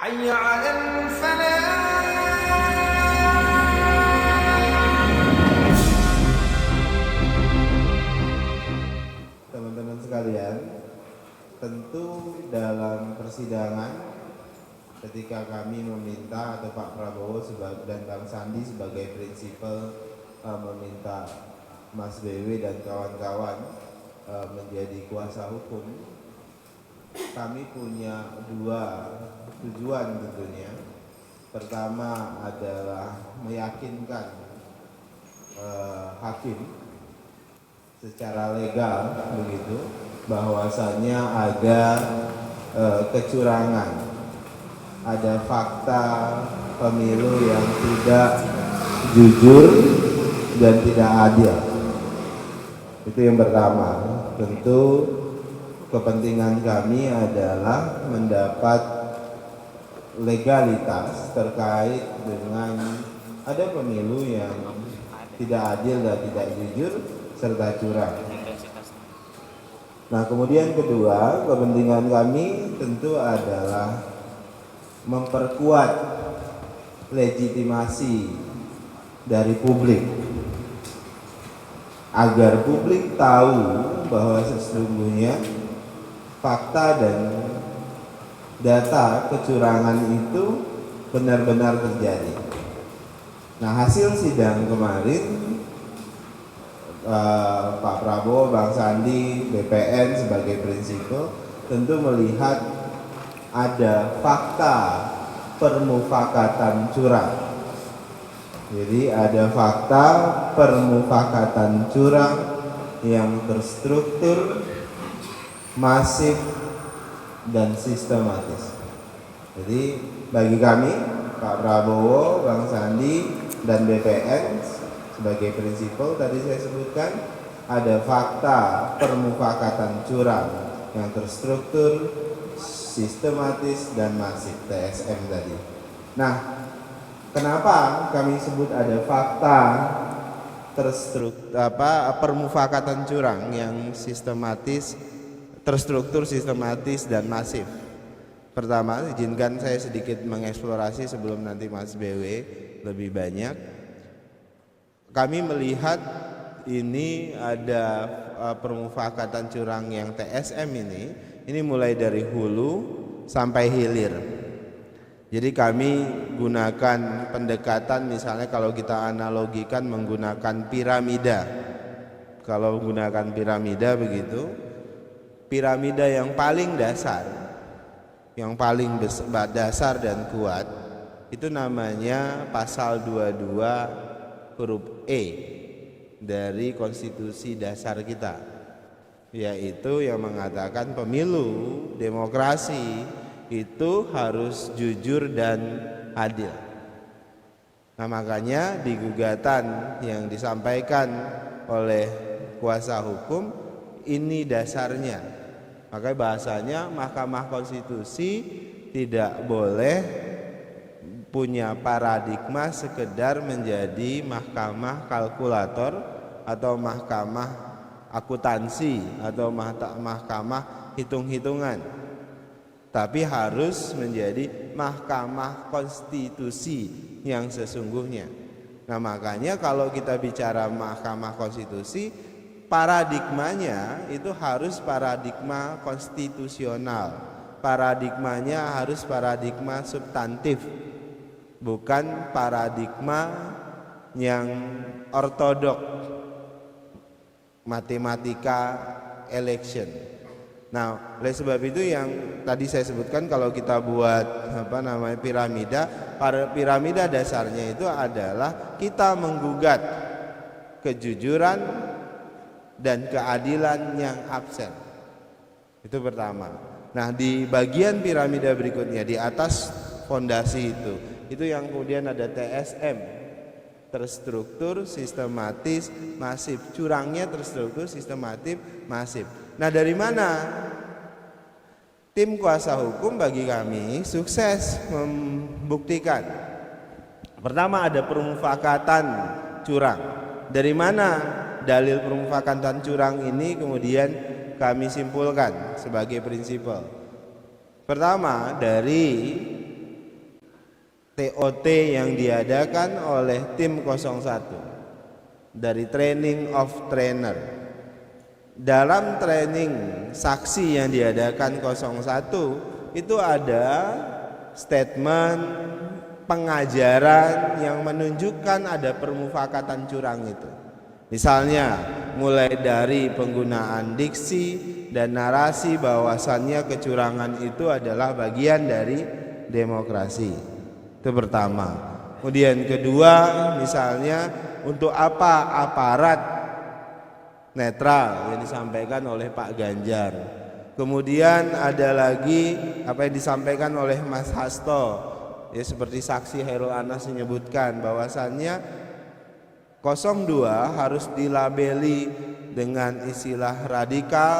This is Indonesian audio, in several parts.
حي على الفلاح. Teman-teman sekalian, tentu dalam persidangan ketika kami meminta atau Pak Prabowo dan Bang Sandi sebagai prinsipal meminta Mas BW dan kawan-kawan menjadi kuasa hukum, kami punya dua tujuan tentunya. Pertama adalah meyakinkan hakim secara legal begitu bahwasanya ada kecurangan, ada fakta pemilu yang tidak jujur dan tidak adil. Itu yang pertama. Tentu kepentingan kami adalah mendapat legalitas terkait dengan ada pemilu yang tidak adil dan tidak jujur serta curang. Nah, kemudian kedua, kepentingan kami tentu adalah memperkuat legitimasi dari publik agar publik tahu bahwa sesungguhnya fakta dan data kecurangan itu benar-benar terjadi. Nah, hasil sidang kemarin Pak Prabowo, Bang Sandi, BPN sebagai prinsipal tentu melihat ada fakta permufakatan curang. Jadi ada fakta permufakatan curang yang terstruktur, masif, dan sistematis. Jadi bagi kami, Pak Prabowo, Bang Sandi, dan BPN sebagai prinsipal tadi saya sebutkan ada fakta permufakatan curang yang terstruktur, sistematis, dan masif, TSM tadi. Nah, kenapa kami sebut ada fakta permufakatan curang yang sistematis, terstruktur, sistematis, dan masif? Pertama, izinkan saya sedikit mengeksplorasi sebelum nanti Mas BW lebih banyak. Kami melihat ini ada permufakatan curang yang TSM ini mulai dari hulu sampai hilir. Jadi kami gunakan pendekatan, misalnya kalau kita analogikan menggunakan piramida. Kalau menggunakan piramida begitu, piramida yang paling dasar, yang paling dasar dan kuat, itu namanya pasal 22 huruf E dari konstitusi dasar kita, yaitu yang mengatakan pemilu demokrasi itu harus jujur dan adil. Nah, makanya di gugatan yang disampaikan oleh kuasa hukum ini dasarnya. Makanya bahasanya Mahkamah Konstitusi tidak boleh punya paradigma sekedar menjadi mahkamah kalkulator atau mahkamah akuntansi atau mahkamah hitung-hitungan, tapi harus menjadi mahkamah konstitusi yang sesungguhnya. Nah, makanya kalau kita bicara mahkamah konstitusi, paradigmanya itu harus paradigma konstitusional, paradigmanya harus paradigma substantif, bukan paradigma yang ortodok, matematika election. Nah, oleh sebab itu yang tadi saya sebutkan, kalau kita buat piramida dasarnya itu adalah kita menggugat kejujuran dan keadilan yang absen. Itu pertama. Nah, di bagian piramida berikutnya di atas fondasi itu yang kemudian ada TSM, terstruktur, sistematis, masif. Curangnya terstruktur, sistematis, masif. Nah, dari mana tim kuasa hukum bagi kami sukses membuktikan? Pertama, ada permufakatan curang. Dari mana dalil permufakatan curang ini kemudian kami simpulkan sebagai prinsipal? Pertama, dari TOT yang diadakan oleh tim 01 dari Training of Trainer. Dalam training saksi yang diadakan 01 itu ada statement pengajaran yang menunjukkan ada permufakatan curang itu. Misalnya mulai dari penggunaan diksi dan narasi bahwasannya kecurangan itu adalah bagian dari demokrasi. Itu pertama. Kemudian kedua, misalnya untuk apa aparat netral yang disampaikan oleh Pak Ganjar. Kemudian ada lagi apa yang disampaikan oleh Mas Hasto, ya seperti saksi Hairul Anas menyebutkan bahwasannya 02 harus dilabeli dengan istilah radikal,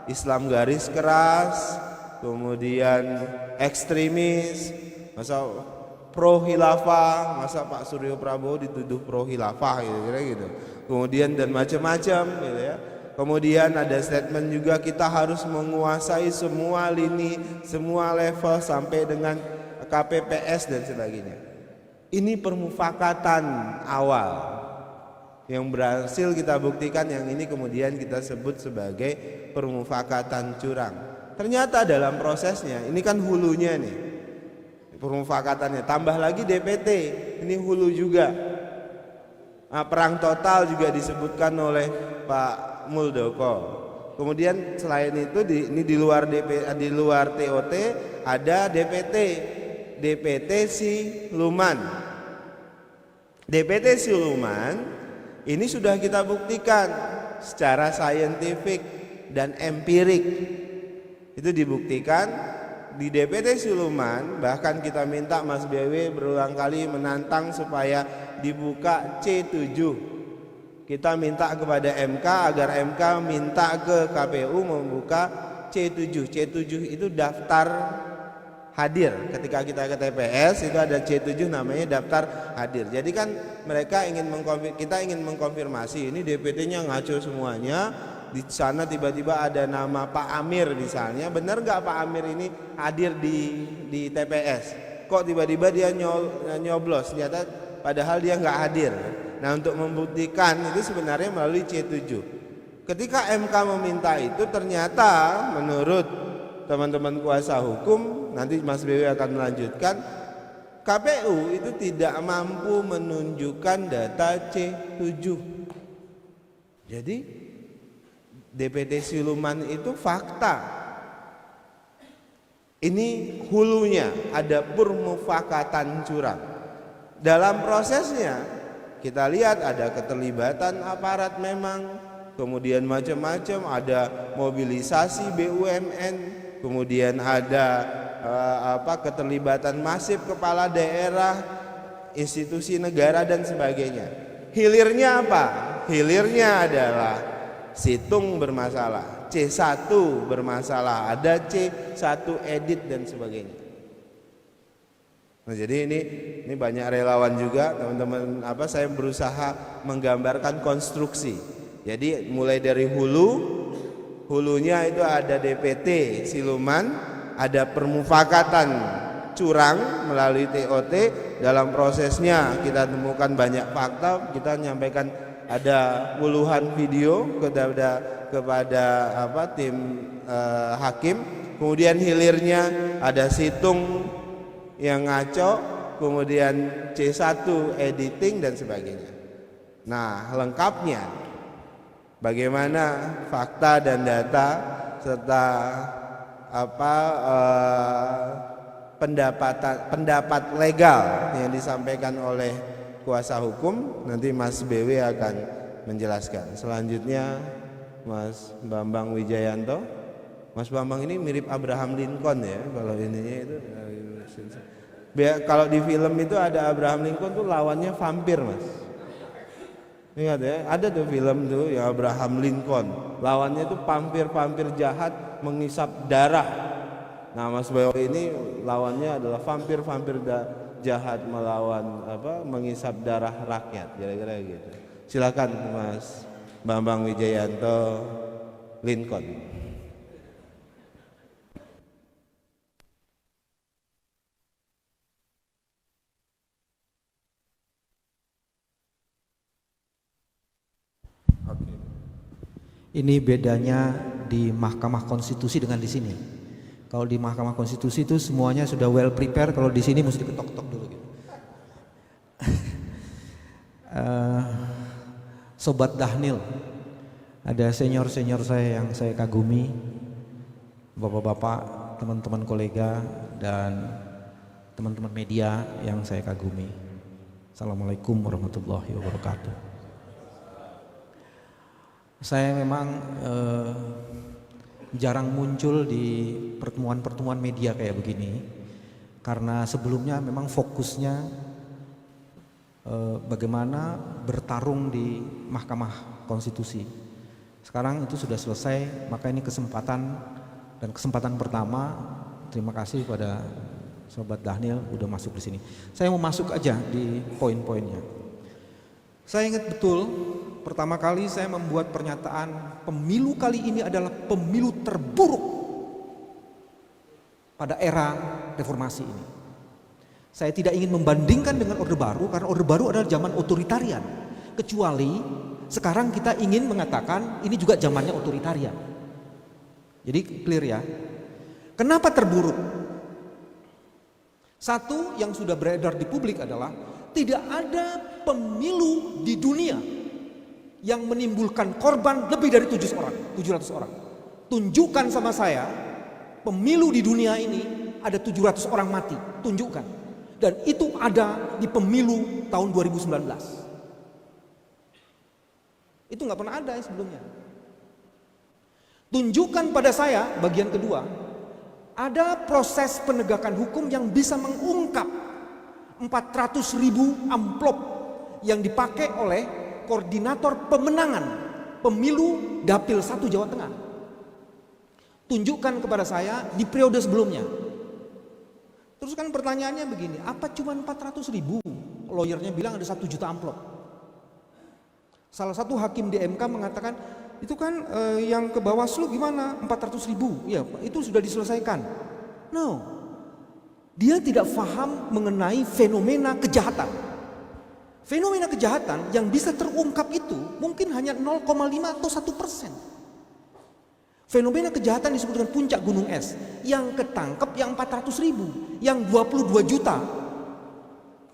Islam garis keras, kemudian ekstremis, masa pro khilafah, masa Pak Suryo Prabowo dituduh pro khilafah gitu. Kemudian dan macam-macam gitu ya. Kemudian ada statement juga kita harus menguasai semua lini, semua level sampai dengan KPPS dan sebagainya. Ini permufakatan awal yang berhasil kita buktikan, yang ini kemudian kita sebut sebagai permufakatan curang. Ternyata dalam prosesnya, ini kan hulunya nih, permufakatannya, tambah lagi DPT, ini hulu juga. Nah, perang total juga disebutkan oleh Pak Muldoko. Kemudian selain itu ini di luar TOT ada DPT Siluman. DPT Siluman ini sudah kita buktikan secara saintifik dan empirik. Itu dibuktikan di DPT Siluman, bahkan kita minta Mas BW berulang kali menantang supaya dibuka C7. Kita minta kepada MK agar MK minta ke KPU membuka C7. C7 itu daftar hadir. Ketika kita ke TPS itu ada C7 namanya daftar hadir. Jadi kan mereka kita ingin mengkonfirmasi ini DPT-nya ngaco semuanya. Di sana tiba-tiba ada nama Pak Amir misalnya, benar nggak Pak Amir ini hadir di TPS? Kok tiba-tiba dia nyoblos? Ternyata padahal dia nggak hadir. Nah, untuk membuktikan itu sebenarnya melalui C7. Ketika MK meminta itu, ternyata menurut teman-teman kuasa hukum, nanti Mas BW akan melanjutkan, KPU itu tidak mampu menunjukkan data C7. Jadi DPT Siluman itu fakta. Ini hulunya ada permufakatan curang. Dalam prosesnya kita lihat ada keterlibatan aparat memang, kemudian macam-macam, ada mobilisasi BUMN, kemudian ada keterlibatan masif kepala daerah, institusi negara dan sebagainya. Hilirnya apa? Hilirnya adalah situng bermasalah, C1 bermasalah, ada C1 edit dan sebagainya. Nah, jadi ini banyak relawan juga teman-teman, saya berusaha menggambarkan konstruksi. Jadi mulai dari hulunya itu ada DPT Siluman, ada permufakatan curang melalui TOT. Dalam prosesnya kita temukan banyak fakta, kita menyampaikan ada puluhan video kepada tim hakim. Kemudian hilirnya ada situng yang ngaco, kemudian C1 editing dan sebagainya. Nah, lengkapnya bagaimana fakta dan data serta pendapat legal yang disampaikan oleh kuasa hukum, nanti Mas BW akan menjelaskan. Selanjutnya Mas Bambang Wijayanto. Mas Bambang ini mirip Abraham Lincoln ya, kalau ininya itu. Kalau di film itu ada Abraham Lincoln tuh lawannya vampir, Mas. Ingat ya, ada tuh film tuh ya Abraham Lincoln. Lawannya tuh vampir jahat mengisap darah. Nah, Mas BW ini lawannya adalah vampir jahat melawan mengisap darah rakyat, kira-kira gitu. Silakan Mas Bambang Wijayanto Lincoln. Ini bedanya di Mahkamah Konstitusi dengan di sini. Kalau di Mahkamah Konstitusi itu semuanya sudah well prepare, kalau di sini mesti diketok-ketok dulu gitu. Sobat Dhanil, ada senior-senior saya yang saya kagumi, bapak-bapak, teman-teman kolega, dan teman-teman media yang saya kagumi. Assalamualaikum warahmatullahi wabarakatuh. Saya memang jarang muncul di pertemuan-pertemuan media kayak begini, karena sebelumnya memang fokusnya bagaimana bertarung di Mahkamah Konstitusi. Sekarang itu sudah selesai, maka ini kesempatan pertama. Terima kasih pada Sobat Dhanil udah masuk di sini. Saya mau masuk aja di poin-poinnya. Saya ingat betul pertama kali saya membuat pernyataan pemilu kali ini adalah pemilu terburuk pada era reformasi ini. Saya tidak ingin membandingkan dengan Orde Baru karena Orde Baru adalah zaman otoritarian. Kecuali sekarang kita ingin mengatakan ini juga zamannya otoritarian. Jadi clear ya. Kenapa terburuk? Satu yang sudah beredar di publik adalah tidak ada pemilu di dunia yang menimbulkan korban lebih dari 700 orang. Tunjukkan sama saya pemilu di dunia ini ada 700 orang mati, tunjukkan. Dan itu ada di pemilu tahun 2019. Itu nggak pernah ada sebelumnya. Tunjukkan pada saya bagian kedua, ada proses penegakan hukum yang bisa mengungkap 400.000 amplop yang dipakai oleh koordinator pemenangan pemilu Dapil 1 Jawa Tengah. Tunjukkan kepada saya di periode sebelumnya. Terus kan pertanyaannya begini, apa cuma 400.000? Lawyernya bilang ada 1 juta amplop. Salah satu hakim di MK mengatakan, itu kan yang ke Bawaslu gimana? 400.000, ya itu sudah diselesaikan. No, dia tidak paham mengenai fenomena kejahatan. Fenomena kejahatan yang bisa terungkap itu mungkin hanya 0,5 atau 1%. Fenomena kejahatan disebut dengan puncak gunung es. Yang ketangkep yang 400.000, yang 22 juta.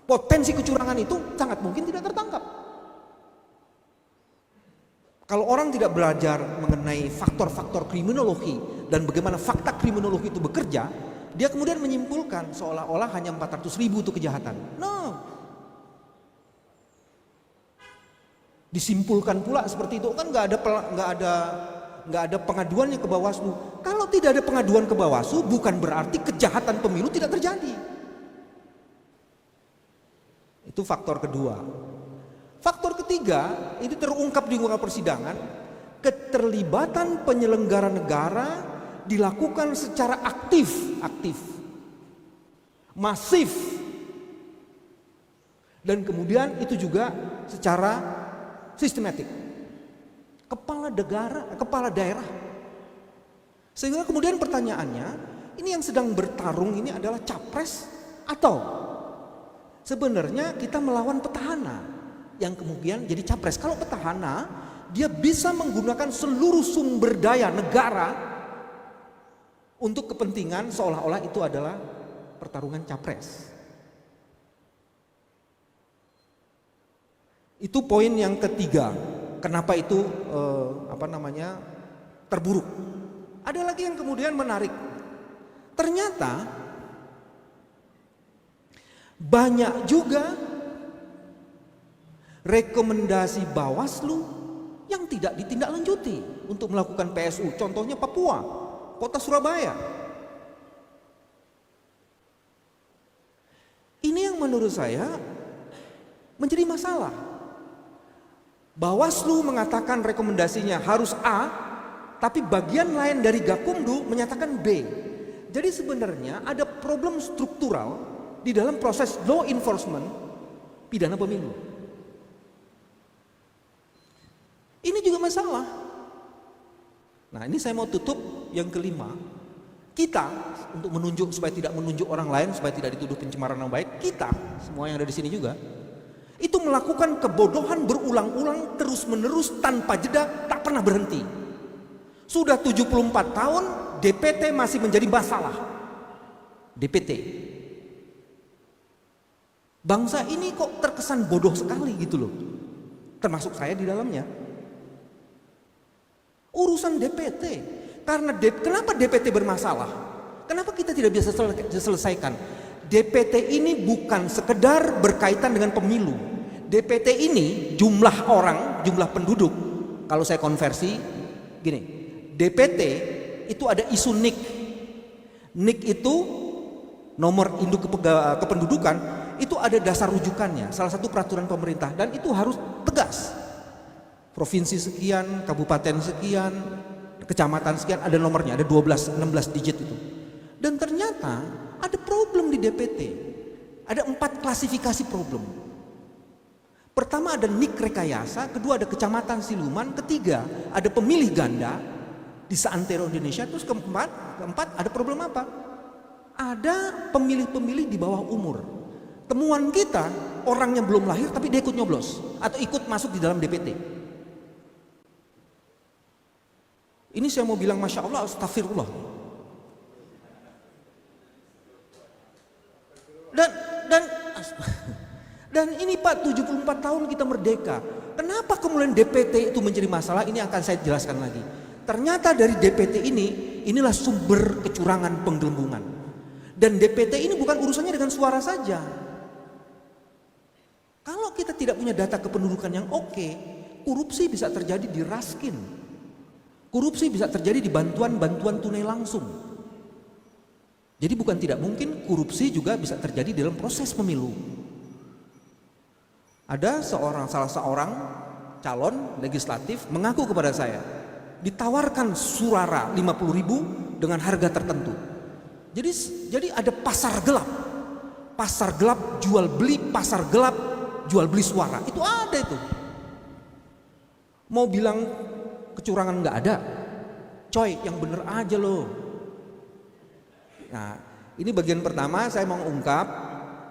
Potensi kecurangan itu sangat mungkin tidak tertangkap. Kalau orang tidak belajar mengenai faktor-faktor kriminologi dan bagaimana fakta kriminologi itu bekerja, dia kemudian menyimpulkan seolah-olah hanya 400.000 itu kejahatan. No. Disimpulkan pula seperti itu kan nggak ada pengaduannya ke Bawaslu. Kalau tidak ada pengaduan ke Bawaslu bukan berarti kejahatan pemilu tidak terjadi. Itu faktor kedua. Faktor ketiga, itu terungkap di muka persidangan, keterlibatan penyelenggara negara dilakukan secara aktif, masif, dan kemudian itu juga secara sistematik. Kepala daerah. Sehingga kemudian pertanyaannya, ini yang sedang bertarung ini adalah capres atau sebenarnya kita melawan petahana yang kemudian jadi capres. Kalau petahana, dia bisa menggunakan seluruh sumber daya negara untuk kepentingan seolah-olah itu adalah pertarungan capres. Itu poin yang ketiga. Kenapa itu terburuk? Ada lagi yang kemudian menarik. Ternyata banyak juga rekomendasi Bawaslu yang tidak ditindaklanjuti untuk melakukan PSU. Contohnya Papua, kota Surabaya. Ini yang menurut saya menjadi masalah. Bawaslu mengatakan rekomendasinya harus A, tapi bagian lain dari Gakumdu menyatakan B. Jadi sebenarnya ada problem struktural di dalam proses law enforcement pidana pemilu. Ini juga masalah. Nah, ini saya mau tutup yang kelima. Kita untuk menunjuk supaya tidak menunjuk orang lain, supaya tidak dituduh pencemaran nama baik, kita semua yang ada di sini juga itu melakukan kebodohan berulang-ulang terus-menerus tanpa jeda, tak pernah berhenti. Sudah 74 tahun DPT masih menjadi masalah. DPT. Bangsa ini kok terkesan bodoh sekali gitu loh. Termasuk saya di dalamnya. Urusan DPT. Karena kenapa DPT bermasalah? Kenapa kita tidak bisa selesaikan? DPT ini bukan sekedar berkaitan dengan pemilu. DPT ini jumlah orang, jumlah penduduk. Kalau saya konversi gini. DPT itu ada isu NIK. NIK itu nomor induk kependudukan, itu ada dasar rujukannya, salah satu peraturan pemerintah, dan itu harus tegas. Provinsi sekian, kabupaten sekian, kecamatan sekian, ada nomornya, ada 12, 16 digit itu. Dan ternyata ada problem di DPT. Ada 4 klasifikasi problem. Pertama ada NIK rekayasa, kedua ada kecamatan siluman, ketiga ada pemilih ganda di seantero Indonesia, terus keempat ada problem apa? Ada pemilih-pemilih di bawah umur. Temuan kita orang yang belum lahir tapi dia ikut nyoblos atau ikut masuk di dalam DPT. Ini saya mau bilang Masya Allah, astagfirullah. Dan ini Pak, 74 tahun kita merdeka. Kenapa kemudian DPT itu menjadi masalah? Ini akan saya jelaskan lagi. Ternyata dari DPT inilah sumber kecurangan penggelembungan. Dan DPT ini bukan urusannya dengan suara saja. Kalau kita tidak punya data kependudukan yang oke, korupsi bisa terjadi di Raskin. Korupsi bisa terjadi di bantuan tunai langsung. Jadi bukan tidak mungkin korupsi juga bisa terjadi dalam proses pemilu. Ada salah seorang calon legislatif mengaku kepada saya, ditawarkan suara 50.000 dengan harga tertentu. Jadi ada pasar gelap jual beli, pasar gelap jual beli suara. Itu ada itu. Mau bilang kecurangan nggak ada, coy, yang bener aja loh. Nah, ini bagian pertama saya mau ungkap,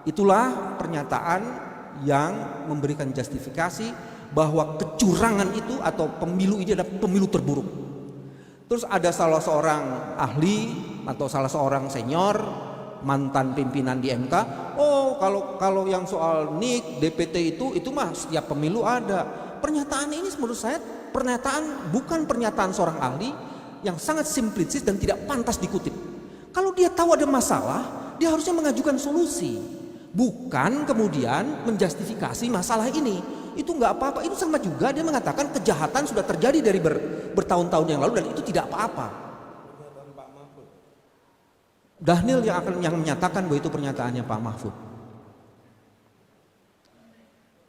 itulah pernyataan yang memberikan justifikasi bahwa kecurangan itu atau pemilu ini adalah pemilu terburuk. Terus ada salah seorang ahli atau salah seorang senior mantan pimpinan di MK, oh kalau yang soal NIK, DPT itu mah setiap pemilu ada. Pernyataan ini menurut saya bukan pernyataan seorang ahli yang sangat simplisis dan tidak pantas dikutip. Kalau dia tahu ada masalah, dia harusnya mengajukan solusi, bukan kemudian menjustifikasi masalah ini. Itu nggak apa-apa, itu sama juga dia mengatakan kejahatan sudah terjadi dari bertahun-tahun yang lalu dan itu tidak apa-apa. Dhanil yang menyatakan bahwa itu pernyataannya Pak Mahfud.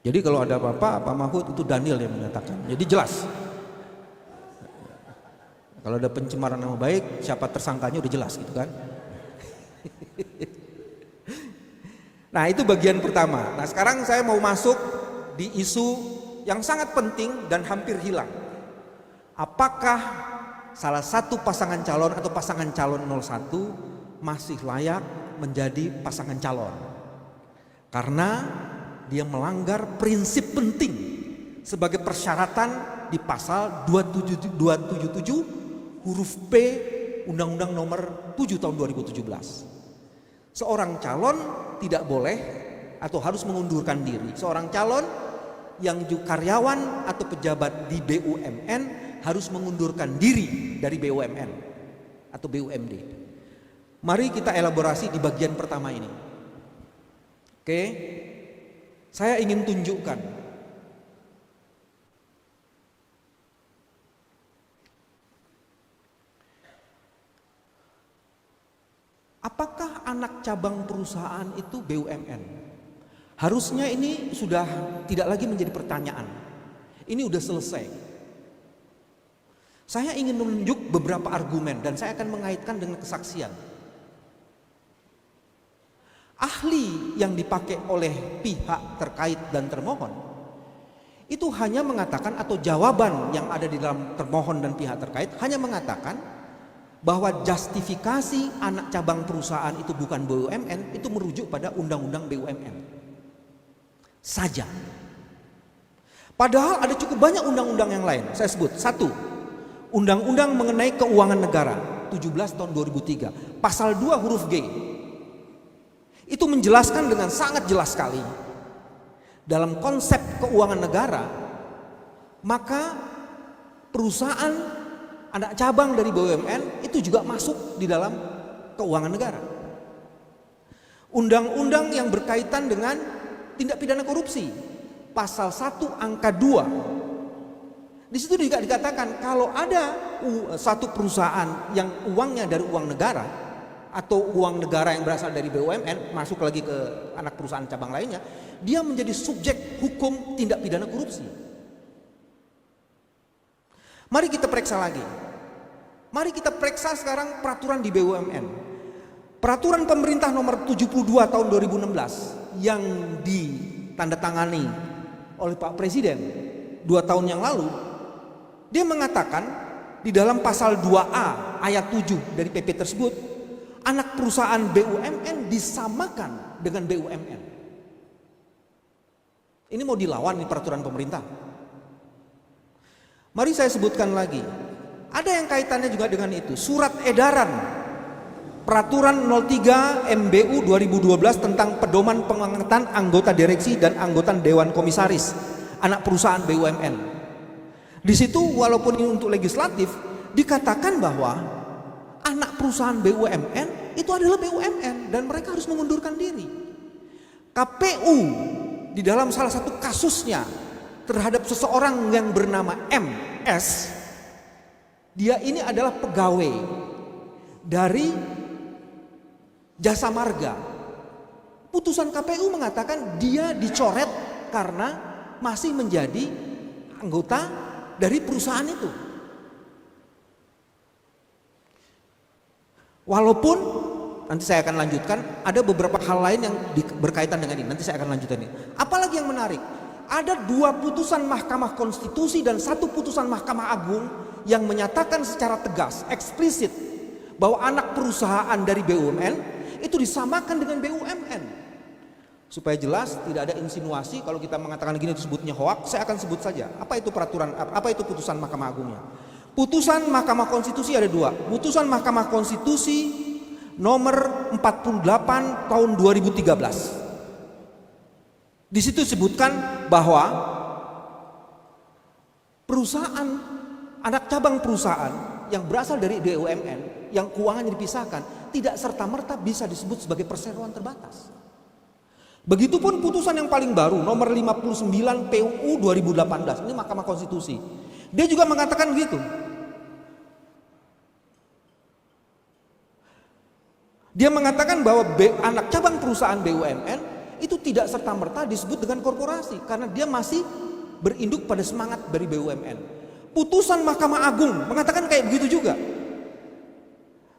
Jadi kalau ada apa-apa Pak Mahfud itu Dhanil yang menyatakan. Jadi jelas. Kalau ada pencemaran nama baik, siapa tersangkanya udah jelas gitu kan. Nah itu bagian pertama. Nah sekarang saya mau masuk di isu yang sangat penting dan hampir hilang. Apakah salah satu pasangan calon atau pasangan calon 01 masih layak menjadi pasangan calon? Karena dia melanggar prinsip penting sebagai persyaratan di pasal 277 huruf P Undang-Undang Nomor 7 tahun 2017. Seorang calon tidak boleh atau harus mengundurkan diri. Seorang calon yang juga karyawan atau pejabat di BUMN harus mengundurkan diri dari BUMN atau BUMD. Mari kita elaborasi di bagian pertama ini. Oke, saya ingin tunjukkan apakah anak cabang perusahaan itu BUMN. Harusnya ini sudah tidak lagi menjadi pertanyaan. Ini udah selesai. Saya ingin menunjuk beberapa argumen dan saya akan mengaitkan dengan kesaksian. Ahli yang dipakai oleh pihak terkait dan termohon itu hanya mengatakan atau jawaban yang ada di dalam termohon dan pihak terkait hanya mengatakan bahwa justifikasi anak cabang perusahaan itu bukan BUMN itu merujuk pada Undang-Undang BUMN saja. Padahal ada cukup banyak undang-undang yang lain. Saya sebut satu, Undang-Undang mengenai keuangan negara 17 tahun 2003, pasal 2 huruf G. Itu menjelaskan dengan sangat jelas sekali. Dalam konsep keuangan negara, maka perusahaan anak cabang dari BUMN itu juga masuk di dalam keuangan negara. Undang-undang yang berkaitan dengan tindak pidana korupsi, pasal 1 angka 2. Di situ juga dikatakan kalau ada satu perusahaan yang uangnya dari uang negara atau uang negara yang berasal dari BUMN masuk lagi ke anak perusahaan cabang lainnya, dia menjadi subjek hukum tindak pidana korupsi. Mari kita periksa lagi. Mari kita periksa sekarang peraturan di BUMN. Peraturan pemerintah nomor 72 tahun 2016 yang ditandatangani oleh Pak Presiden 2 tahun yang lalu, dia mengatakan di dalam pasal 2A ayat 7 dari PP tersebut, anak perusahaan BUMN disamakan dengan BUMN. Ini mau dilawan nih peraturan pemerintah. Mari saya sebutkan lagi. Ada yang kaitannya juga dengan itu. Surat edaran Peraturan 03 MBU 2012 tentang pedoman pengangkatan anggota direksi dan anggota dewan komisaris anak perusahaan BUMN. Di situ walaupun ini untuk legislatif dikatakan bahwa anak perusahaan BUMN itu adalah BUMN dan mereka harus mengundurkan diri. KPU di dalam salah satu kasusnya terhadap seseorang yang bernama MS, dia ini adalah pegawai dari Jasa Marga. Putusan KPU mengatakan dia dicoret karena masih menjadi anggota dari perusahaan itu. Walaupun nanti saya akan lanjutkan, ada beberapa hal lain yang berkaitan dengan ini. Nanti saya akan lanjutkan ini. Apalagi yang menarik, ada 2 putusan Mahkamah Konstitusi dan 1 putusan Mahkamah Agung yang menyatakan secara tegas, eksplisit bahwa anak perusahaan dari BUMN itu disamakan dengan BUMN. Supaya jelas, tidak ada insinuasi kalau kita mengatakan gini disebutnya hoak, saya akan sebut saja. Apa itu peraturan, apa itu putusan Mahkamah Agungnya? Putusan Mahkamah Konstitusi ada 2. Putusan Mahkamah Konstitusi nomor 48 tahun 2013. Di situ disebutkan bahwa perusahaan, anak cabang perusahaan yang berasal dari BUMN yang keuangannya dipisahkan tidak serta-merta bisa disebut sebagai perseroan terbatas. Begitupun putusan yang paling baru nomor 59 PUU 2018, ini Mahkamah Konstitusi. Dia juga mengatakan begitu. Dia mengatakan bahwa anak cabang perusahaan BUMN itu tidak serta-merta disebut dengan korporasi karena dia masih berinduk pada semangat dari BUMN. Putusan Mahkamah Agung mengatakan kayak begitu juga.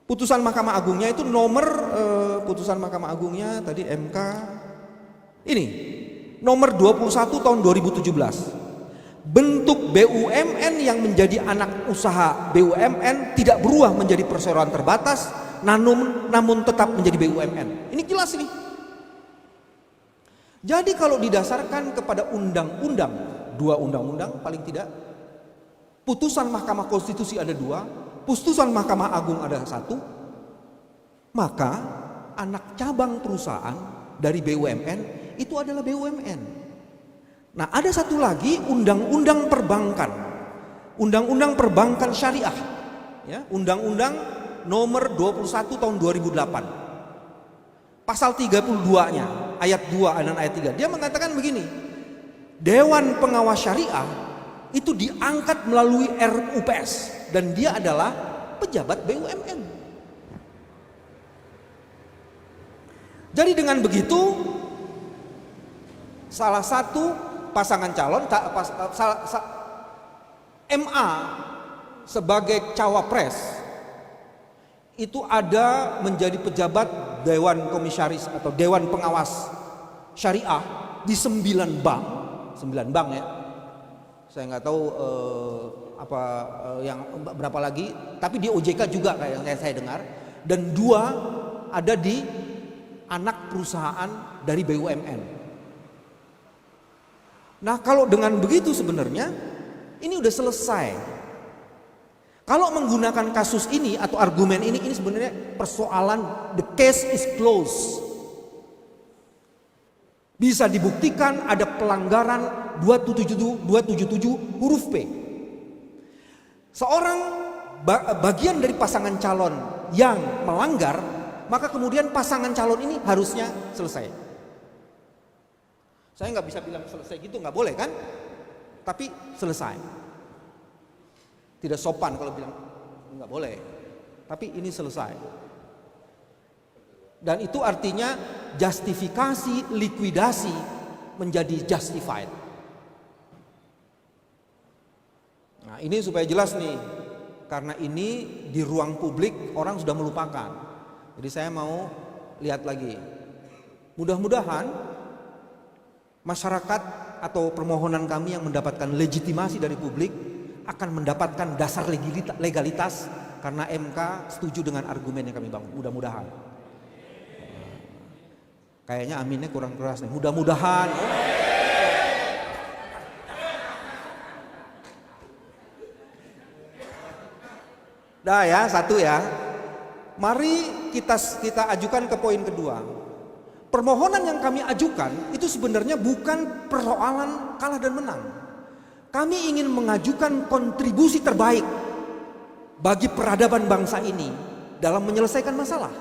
Putusan Mahkamah Agungnya itu nomor putusan Mahkamah Agungnya tadi MK ini nomor 21 tahun 2017. Bentuk BUMN yang menjadi anak usaha BUMN tidak berubah menjadi perseroan terbatas, namun tetap menjadi BUMN. Ini jelas ini. Jadi kalau didasarkan kepada undang-undang, 2 undang-undang paling tidak, putusan Mahkamah Konstitusi ada 2, putusan Mahkamah Agung ada 1, maka anak cabang perusahaan dari BUMN itu adalah BUMN. Nah, ada satu lagi undang-undang perbankan. Undang-undang perbankan syariah. Ya, undang-undang nomor 21 tahun 2008. Pasal 32-nya, ayat 2 dan ayat 3. Dia mengatakan begini. Dewan Pengawas Syariah itu diangkat melalui RUPS dan dia adalah pejabat BUMN. Jadi dengan begitu salah satu pasangan calon MA sebagai cawapres itu ada menjadi pejabat Dewan Komisaris atau Dewan Pengawas Syariah di 9 bank. 9 bank ya. Saya nggak tahu yang berapa lagi, tapi di OJK juga kayak yang saya dengar, dan 2 ada di anak perusahaan dari BUMN. Nah, kalau dengan begitu sebenarnya ini udah selesai. Kalau menggunakan kasus ini atau argumen ini sebenarnya persoalan the case is closed. Bisa dibuktikan ada pelanggaran 277 huruf P. Seorang bagian dari pasangan calon yang melanggar, maka kemudian pasangan calon ini harusnya selesai. Saya nggak bisa bilang selesai gitu, nggak boleh kan? Tapi selesai. Tidak sopan kalau bilang nggak boleh. Tapi ini selesai. Dan itu artinya justifikasi likuidasi menjadi justified. Nah, ini supaya jelas nih. Karena ini di ruang publik orang sudah melupakan. Jadi saya mau lihat lagi. Mudah-mudahan masyarakat atau permohonan kami yang mendapatkan legitimasi dari publik akan mendapatkan dasar legalitas karena MK setuju dengan argumen yang kami bangun. Mudah-mudahan. Kayaknya aminnya kurang keras nih. Mudah-mudahan. Dah ya, satu ya. Mari kita ajukan ke poin kedua. Permohonan yang kami ajukan itu sebenarnya bukan persoalan kalah dan menang. Kami ingin mengajukan kontribusi terbaik bagi peradaban bangsa ini dalam menyelesaikan masalah.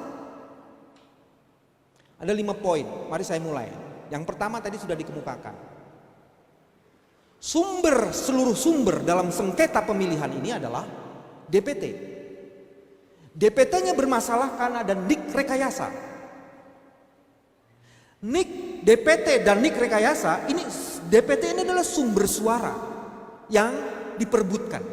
Ada 5 poin, mari saya mulai. Yang pertama tadi sudah dikemukakan. Seluruh sumber dalam sengketa pemilihan ini adalah DPT. DPT-nya bermasalah karena ada nik rekayasa. Nik DPT dan nik rekayasa ini, DPT ini adalah sumber suara yang diperebutkan.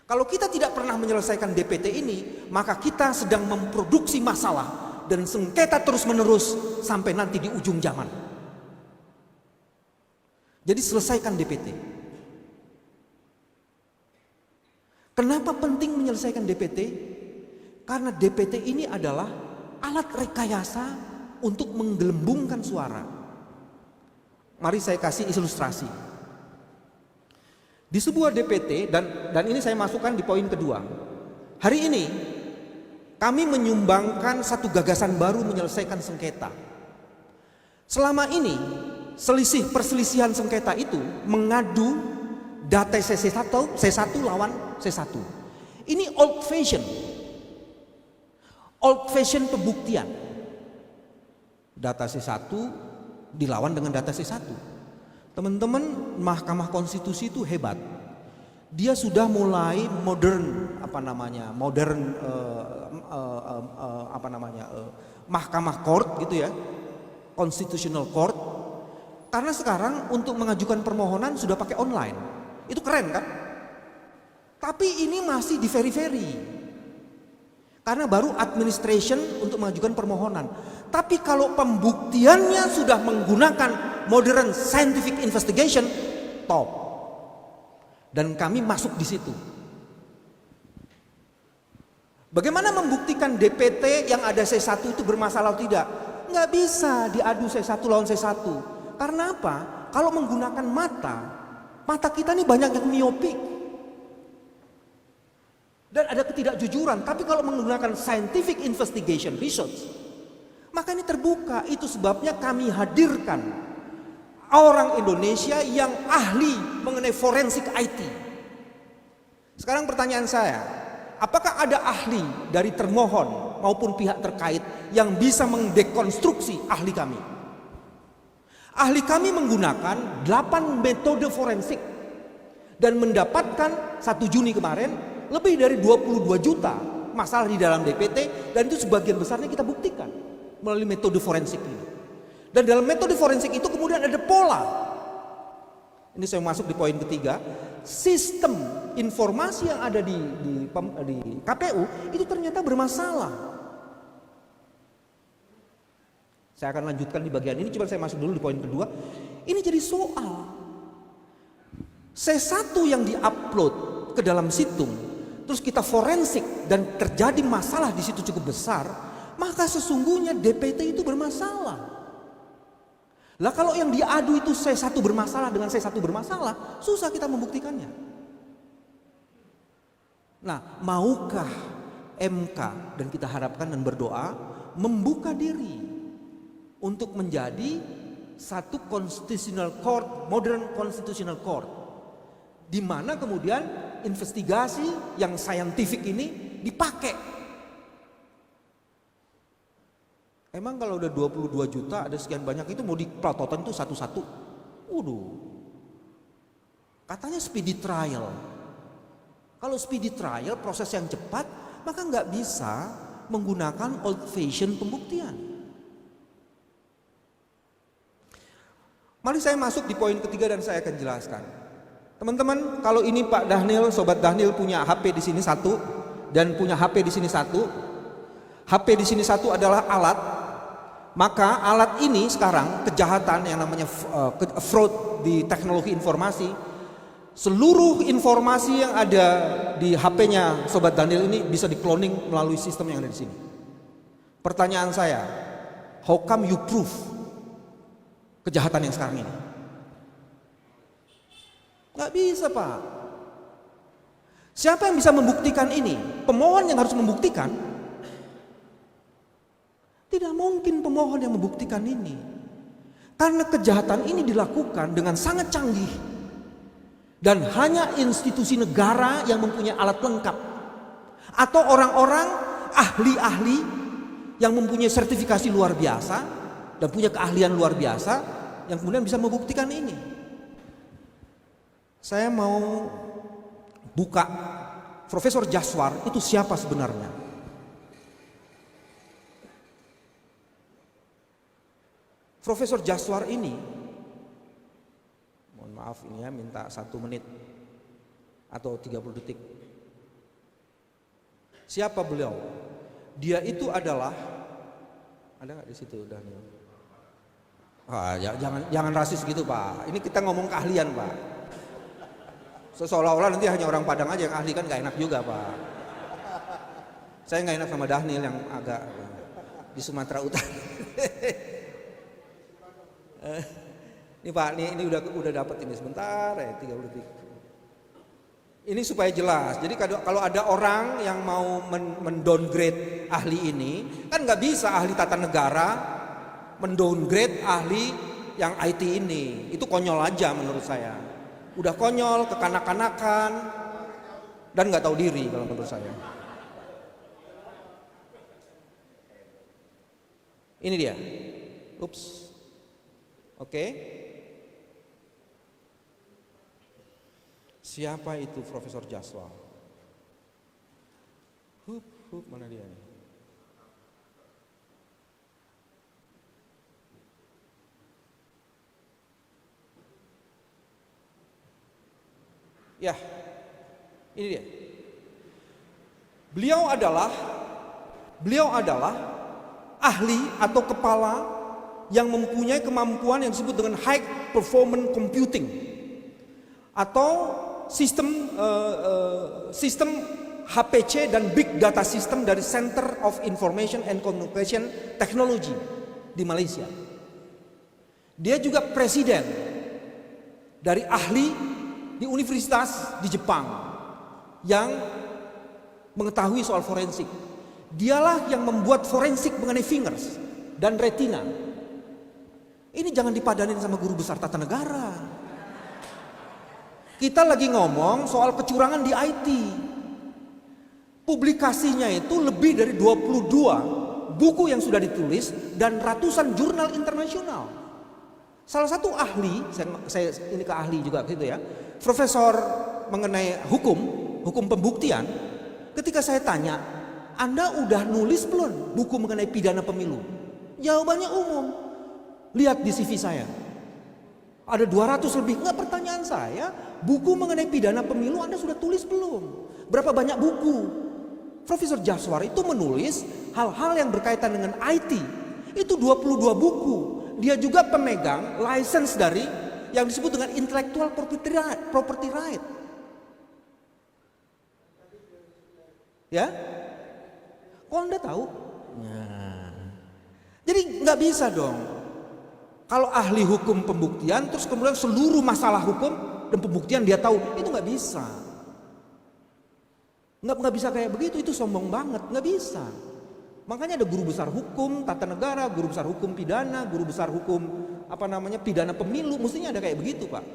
Kalau kita tidak pernah menyelesaikan DPT ini, maka kita sedang memproduksi masalah dan sengketa terus menerus sampai nanti di ujung zaman. Jadi selesaikan DPT. Kenapa penting menyelesaikan DPT? Karena DPT ini adalah alat rekayasa untuk menggelembungkan suara. Mari saya kasih ilustrasi. Di sebuah DPT, dan ini saya masukkan di poin kedua. Hari ini kami menyumbangkan satu gagasan baru menyelesaikan sengketa. Selama ini perselisihan sengketa itu mengadu data C1 lawan C1. Ini old fashion pembuktian. Data C1 dilawan dengan data C1. Teman-teman, Mahkamah Konstitusi itu hebat. Dia sudah mulai Mahkamah Court gitu ya, Constitutional Court. Karena sekarang untuk mengajukan permohonan sudah pakai online. Itu keren kan? Tapi ini masih di very. Karena baru administration untuk mengajukan permohonan. Tapi kalau pembuktiannya sudah menggunakan modern scientific investigation, top. Dan kami masuk di situ. Bagaimana membuktikan DPT yang ada C1 itu bermasalah atau tidak? Nggak bisa diadu C1 lawan C1. Karena apa? Kalau menggunakan mata kita ini banyak yang miopik. Dan ada ketidakjujuran. Tapi kalau menggunakan scientific investigation research, maka ini terbuka. Itu sebabnya kami hadirkan orang Indonesia yang ahli mengenai forensik IT. Sekarang pertanyaan saya, apakah ada ahli dari termohon maupun pihak terkait yang bisa mendekonstruksi ahli kami? Ahli kami menggunakan 8 metode forensik dan mendapatkan 1 Juni kemarin lebih dari 22 juta masalah di dalam DPT, dan itu sebagian besarnya kita buktikan melalui metode forensik ini. Dan dalam metode forensik itu kemudian ada pola. Ini saya masuk di poin ketiga. Sistem informasi yang ada di KPU itu ternyata bermasalah. Saya akan lanjutkan di bagian ini, coba saya masuk dulu di poin kedua. Ini jadi soal. C1 yang diupload ke dalam situng, terus kita forensik dan terjadi masalah di situ cukup besar, maka sesungguhnya DPT itu bermasalah. Lah kalau yang diadu itu C1 bermasalah dengan C1 bermasalah, susah kita membuktikannya. Nah, maukah MK, dan kita harapkan dan berdoa, membuka diri untuk menjadi satu constitutional court, modern constitutional court, di mana kemudian investigasi yang saintifik ini dipakai. Emang kalau udah 22 juta ada sekian banyak itu mau dipelototin tuh satu-satu. Waduh. Katanya speedy trial. Kalau speedy trial proses yang cepat, maka nggak bisa menggunakan old fashion pembuktian. Mari saya masuk di poin ketiga dan saya akan jelaskan. Teman-teman, kalau ini Pak Dhanil, Sobat Dhanil punya HP di sini satu dan punya HP di sini satu. HP di sini satu adalah alat. Maka alat ini sekarang kejahatan yang namanya fraud di teknologi informasi, seluruh informasi yang ada di HP-nya Sobat Dhanil ini bisa di-cloning melalui sistem yang ada di sini. Pertanyaan saya, how come you prove kejahatan yang sekarang ini? Nggak bisa, Pak. Siapa yang bisa membuktikan ini? Pemohon yang harus membuktikan. Tidak mungkin pemohon yang membuktikan ini. Karena kejahatan ini dilakukan dengan sangat canggih. Dan hanya institusi negara yang mempunyai alat lengkap. Atau orang-orang ahli-ahli yang mempunyai sertifikasi luar biasa dan punya keahlian luar biasa yang kemudian bisa membuktikan ini. Saya mau buka Profesor Jaswar itu siapa sebenarnya? Profesor Jaswar ini, mohon maaf ini ya, minta 1 menit atau 30 detik. Siapa beliau? Dia itu adalah, ada nggak di situ Daniel? Jangan rasis gitu Pak. Ini kita ngomong keahlian Pak. Seolah-olah nanti hanya orang Padang aja yang ahli, kan nggak enak juga Pak. Saya nggak enak sama Dhanil yang agak di Sumatera Utara. Ini Pak, ini udah dapat ini sebentar ya, 30 detik. Ini supaya jelas. Jadi kalau ada orang yang mau mendowngrade ahli ini, kan nggak bisa ahli tata negara mendowngrade ahli yang IT ini. Itu konyol aja menurut saya. Udah konyol, kekanak-kanakan, dan nggak tahu diri kalau menurut saya. Ini dia. Ups. Oke. Siapa itu Profesor Jaswar? Mana dia nih? Ya, ini dia. Beliau adalah ahli atau kepala yang mempunyai kemampuan yang disebut dengan high performance computing atau sistem HPC dan big data system dari Center of Information and Communication Technology di Malaysia. Dia juga presiden dari ahli di universitas di Jepang yang mengetahui soal forensik. Dialah yang membuat forensik mengenai fingers dan retina. Ini jangan dipadanin sama guru besar tata negara. Kita lagi ngomong soal kecurangan di IT. Publikasinya itu lebih dari 22 buku yang sudah ditulis dan ratusan jurnal internasional. Salah satu ahli, saya ini ke ahli juga gitu ya, profesor mengenai hukum pembuktian. Ketika saya tanya, Anda udah nulis belum buku mengenai pidana pemilu? Jawabannya umum. Lihat di CV saya. Ada 200 lebih. Enggak, pertanyaan saya, buku mengenai pidana pemilu Anda sudah tulis belum? Berapa banyak buku? Profesor Jaswar itu menulis hal-hal yang berkaitan dengan IT. Itu 22 buku. Dia juga pemegang license dari yang disebut dengan intellectual property right. Ya? Kok Anda tahu? Nah. Jadi nggak bisa dong. Kalau ahli hukum pembuktian terus kemudian seluruh masalah hukum dan pembuktian dia tahu, itu nggak bisa. Nggak bisa kayak begitu, itu sombong banget, nggak bisa. Makanya ada guru besar hukum tata negara, guru besar hukum pidana, guru besar hukum pidana pemilu, mestinya ada kayak begitu, Pak.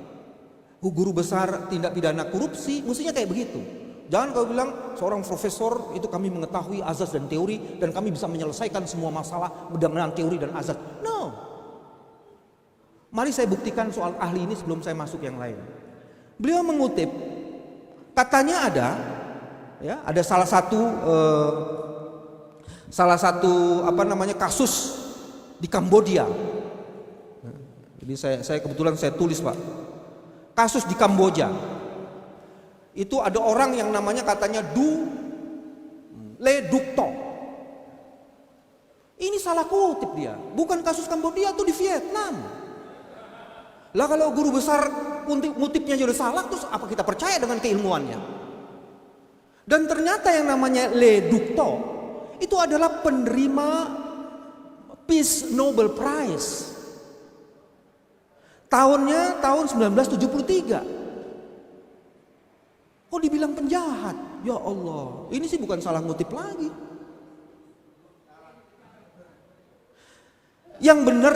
Guru besar tindak pidana korupsi, mestinya kayak begitu. Jangan kau bilang seorang profesor itu kami mengetahui azas dan teori dan kami bisa menyelesaikan semua masalah dengan teori dan azas. No. Mari saya buktikan soal ahli ini sebelum saya masuk yang lain. Beliau mengutip, katanya ada salah satu kasus di Kambodia. Jadi saya kebetulan saya tulis, Pak. Kasus di Kamboja. Itu ada orang yang namanya katanya Du Le Duc Tho. Ini salah kutip dia. Bukan kasus Kambodia, itu di Vietnam. Lah kalau guru besar ngutipnya sudah salah, terus apa kita percaya dengan keilmuannya? Dan ternyata yang namanya Le Duc Tho itu adalah penerima Peace Nobel Prize. Tahunnya tahun 1973. Kok dibilang penjahat? Ya Allah, ini sih bukan salah ngutip lagi. Yang benar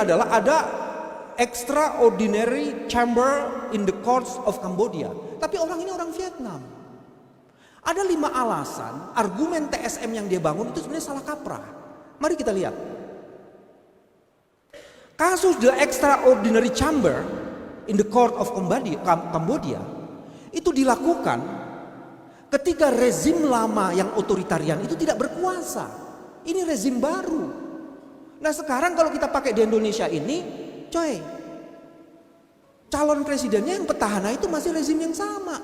adalah ada extraordinary chamber in the courts of Cambodia. Tapi orang ini orang Vietnam. Ada 5 alasan argumen TSM yang dia bangun itu sebenarnya salah kaprah. Mari kita lihat. Kasus the extraordinary chamber in the court of Cambodia itu dilakukan ketika rezim lama yang otoritarian itu tidak berkuasa. Ini rezim baru. Nah sekarang kalau kita pakai di Indonesia ini, coy, calon presidennya yang petahana itu masih rezim yang sama,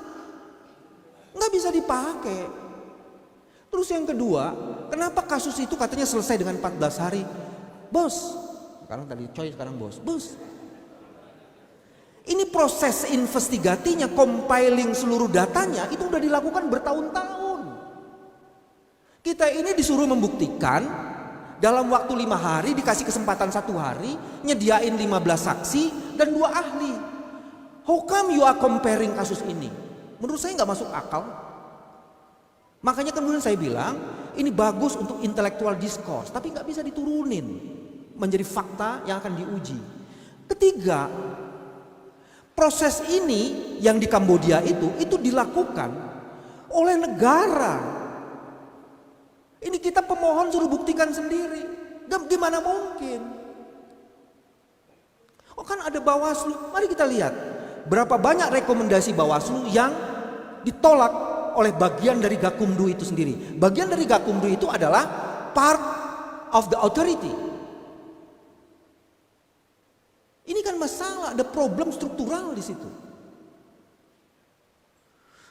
nggak bisa dipakai. Terus yang kedua, kenapa kasus itu katanya selesai dengan 14 hari? Bos, sekarang tadi coy, sekarang bos. Ini proses investigasinya, compiling seluruh datanya itu udah dilakukan bertahun-tahun. Kita ini disuruh membuktikan dalam waktu 5 hari, dikasih kesempatan 1 hari, nyediain 15 saksi dan 2 ahli. How come you are comparing kasus ini? Menurut saya nggak masuk akal. Makanya kemudian saya bilang ini bagus untuk intellectual discourse, tapi nggak bisa diturunin menjadi fakta yang akan diuji. Ketiga, proses ini yang di Kambodia itu dilakukan oleh negara. Ini kita pemohon suruh buktikan sendiri. Gimana mungkin? Oh kan ada Bawaslu. Mari kita lihat berapa banyak rekomendasi Bawaslu yang ditolak oleh bagian dari Gakumdu itu sendiri. Bagian dari Gakumdu itu adalah part of the authority. Ini kan masalah, ada problem struktural di situ.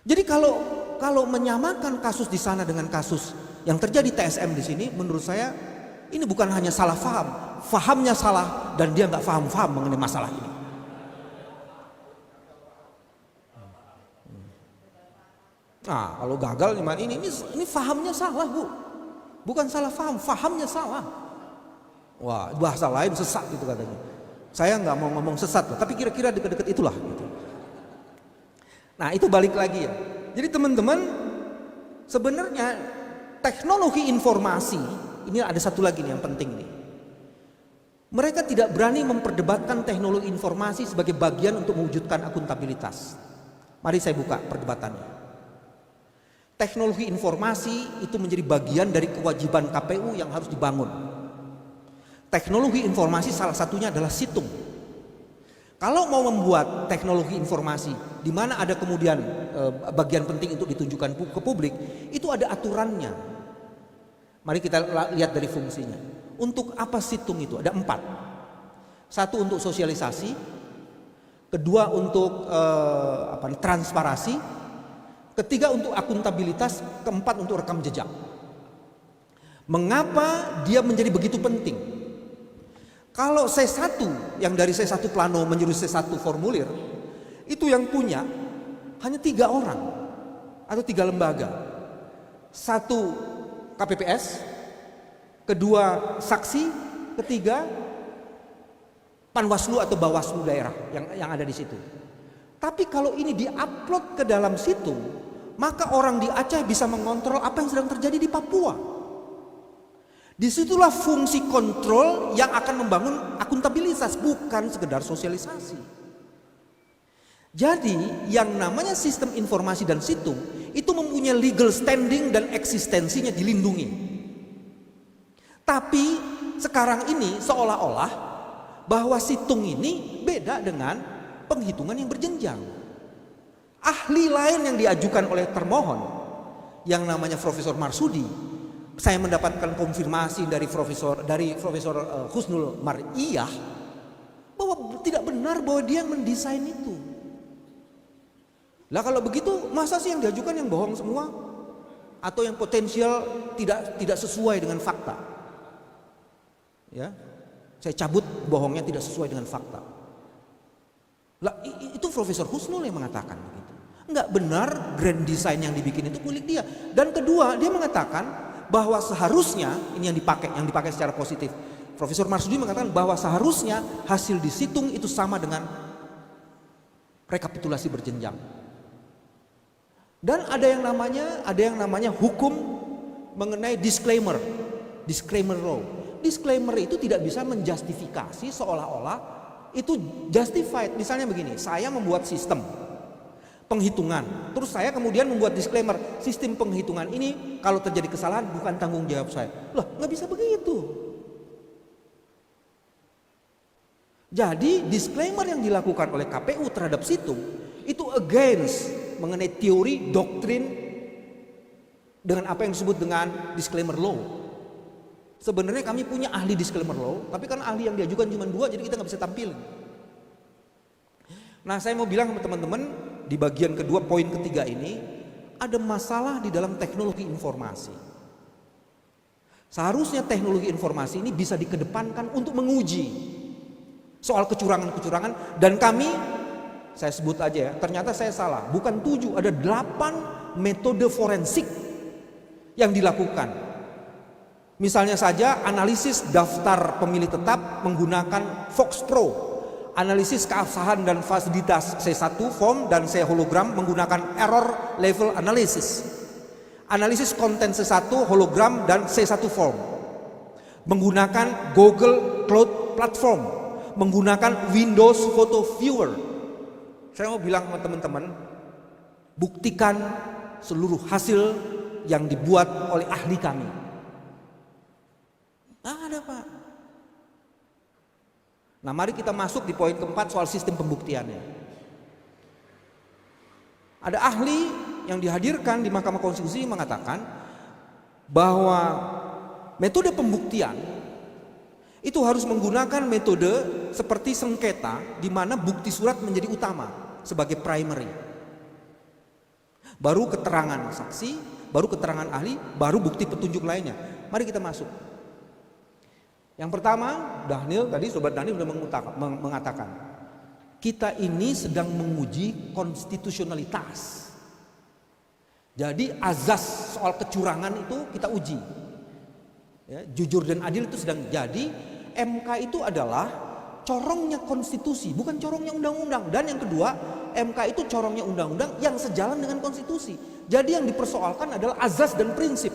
Jadi kalau menyamakan kasus di sana dengan kasus yang terjadi TSM di sini, menurut saya ini bukan hanya salah faham, fahamnya salah dan dia nggak faham mengenai masalah ini. Nah, kalau gagal ini fahamnya salah, Bu. Bukan salah faham, fahamnya salah. Wah, bahasa lain sesat gitu katanya. Saya nggak mau ngomong sesat, tapi kira-kira dekat-dekat itulah. Gitu. Nah itu balik lagi ya. Jadi teman-teman, sebenarnya teknologi informasi ini ada satu lagi nih yang penting nih. Mereka tidak berani memperdebatkan teknologi informasi sebagai bagian untuk mewujudkan akuntabilitas. Mari saya buka perdebatannya. Teknologi informasi itu menjadi bagian dari kewajiban KPU yang harus dibangun. Teknologi informasi salah satunya adalah situng. Kalau mau membuat teknologi informasi di mana ada kemudian bagian penting untuk ditunjukkan ke publik, itu ada aturannya. Mari kita lihat dari fungsinya. Untuk apa situng itu? Ada 4. 1 untuk sosialisasi, kedua untuk transparansi, ketiga untuk akuntabilitas, keempat untuk rekam jejak. Mengapa dia menjadi begitu penting? Kalau C1 yang dari C1 plano menjadi C1 formulir, itu yang punya hanya 3 orang atau 3 lembaga. 1 KPPS, kedua saksi, ketiga Panwaslu atau Bawaslu daerah yang ada di situ. Tapi kalau ini diupload ke dalam situng, maka orang di Aceh bisa mengontrol apa yang sedang terjadi di Papua. Disitulah fungsi kontrol yang akan membangun akuntabilitas, bukan sekedar sosialisasi. Jadi yang namanya sistem informasi dan situng itu mempunyai legal standing dan eksistensinya dilindungi. Tapi sekarang ini seolah-olah bahwa situng ini beda dengan penghitungan yang berjenjang. Ahli lain yang diajukan oleh termohon yang namanya Profesor Marsudi, saya mendapatkan konfirmasi dari Profesor Husnul Mar'iyah bahwa tidak benar bahwa dia yang mendesain itu. Lah kalau begitu masa sih yang diajukan yang bohong semua atau yang potensial tidak sesuai dengan fakta? Ya, saya cabut bohongnya tidak sesuai dengan fakta. Lah itu Profesor Husnul yang mengatakan begitu. Enggak benar grand design yang dibikin itu milik dia. Dan kedua, dia mengatakan bahwa seharusnya ini yang dipakai secara positif. Profesor Marsudi mengatakan bahwa seharusnya hasil di situng itu sama dengan rekapitulasi berjenjang. Dan ada yang namanya hukum mengenai disclaimer law. Disclaimer itu tidak bisa menjustifikasi seolah-olah itu justified. Misalnya begini, saya membuat sistem penghitungan, terus saya kemudian membuat disclaimer, sistem penghitungan ini kalau terjadi kesalahan bukan tanggung jawab saya. Loh, nggak bisa begitu. Jadi disclaimer yang dilakukan oleh KPU terhadap situng itu against mengenai teori doktrin dengan apa yang disebut dengan disclaimer law. Sebenarnya kami punya ahli disclaimer law, tapi kan ahli yang diajukan cuma 2, jadi kita nggak bisa tampilin. Nah, saya mau bilang sama teman-teman di bagian kedua, poin ketiga ini ada masalah di dalam teknologi informasi. Seharusnya teknologi informasi ini bisa dikedepankan untuk menguji soal kecurangan-kecurangan, dan kami, saya sebut aja ya, ternyata saya salah, bukan 7, ada 8 metode forensik yang dilakukan. Misalnya saja analisis daftar pemilih tetap menggunakan Fox Pro, analisis keabsahan dan fasilitas C1 form dan C hologram menggunakan error level analysis, analisis konten C1 hologram dan C1 form menggunakan Google Cloud Platform, menggunakan Windows Photo Viewer. Saya mau bilang sama teman-teman, buktikan seluruh hasil yang dibuat oleh ahli kami. Ada Pak. Nah, mari kita masuk di poin keempat soal sistem pembuktiannya. Ada ahli yang dihadirkan di Mahkamah Konstitusi mengatakan bahwa metode pembuktian itu harus menggunakan metode seperti sengketa, di mana bukti surat menjadi utama sebagai primary. Baru keterangan saksi, baru keterangan ahli, baru bukti petunjuk lainnya. Mari kita masuk. Yang pertama, Sobat Daniel sudah mengatakan, kita ini sedang menguji konstitusionalitas. Jadi azas soal kecurangan itu kita uji. Ya, jujur dan adil itu sedang jadi. MK itu adalah corongnya konstitusi, bukan corongnya undang-undang. Dan yang kedua, MK itu corongnya undang-undang yang sejalan dengan konstitusi. Jadi yang dipersoalkan adalah azas dan prinsip.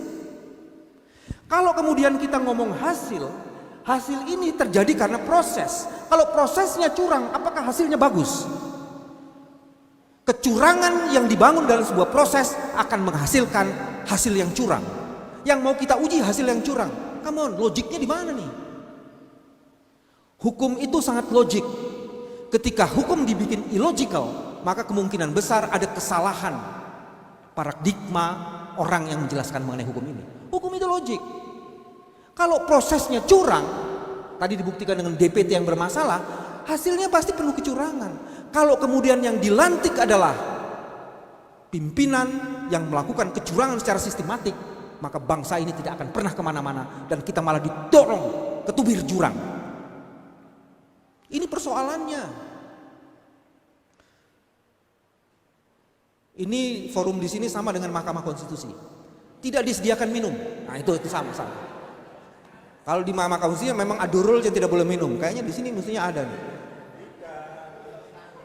Kalau kemudian kita ngomong hasil ini terjadi karena proses. Kalau prosesnya curang, apakah hasilnya bagus? Kecurangan yang dibangun dalam sebuah proses akan menghasilkan hasil yang curang. Yang mau kita uji hasil yang curang. Come on, logiknya di mana nih? Hukum itu sangat logik. Ketika hukum dibikin illogical, maka kemungkinan besar ada kesalahan paradigma orang yang menjelaskan mengenai hukum ini. Hukum itu logik. Kalau prosesnya curang, tadi dibuktikan dengan DPT yang bermasalah, hasilnya pasti penuh kecurangan. Kalau kemudian yang dilantik adalah pimpinan yang melakukan kecurangan secara sistematik, maka bangsa ini tidak akan pernah kemana-mana dan kita malah didorong ke tubir jurang. Ini persoalannya. Ini forum di sini sama dengan Mahkamah Konstitusi. Tidak disediakan minum. Nah, itu sama. Kalau di Mahkamah Konstitusi memang ada rule yang tidak boleh minum. Kayaknya di sini mestinya ada nih.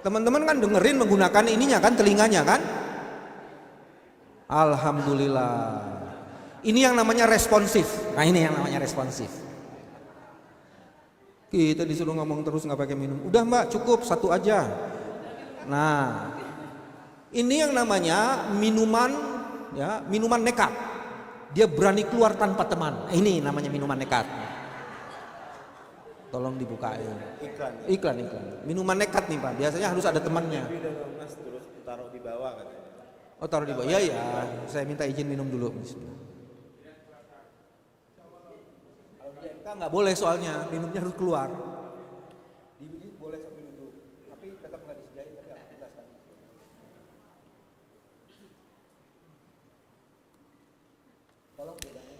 Teman-teman kan dengerin menggunakan ininya kan, telinganya kan? Alhamdulillah. Ini yang namanya responsif. Nah, ini yang namanya responsif. Kita disuruh ngomong terus nggak pakai minum. Udah Mbak, cukup satu aja. Nah, ini yang namanya minuman, ya, minuman nekat. Dia berani keluar tanpa teman. Ini namanya minuman nekat. Tolong dibukain. Iklan. Minuman nekat nih Pak. Biasanya harus ada temannya. Mas terus taruh di bawah katanya. Oh, taruh di bawah. Ya. Saya minta izin minum dulu. Bismillah. Kalau di MK nggak boleh soalnya minumnya harus keluar. Di boleh minum dulu, tapi tetap nggak disediain. Tapi jelaskan. Tolong bedanya.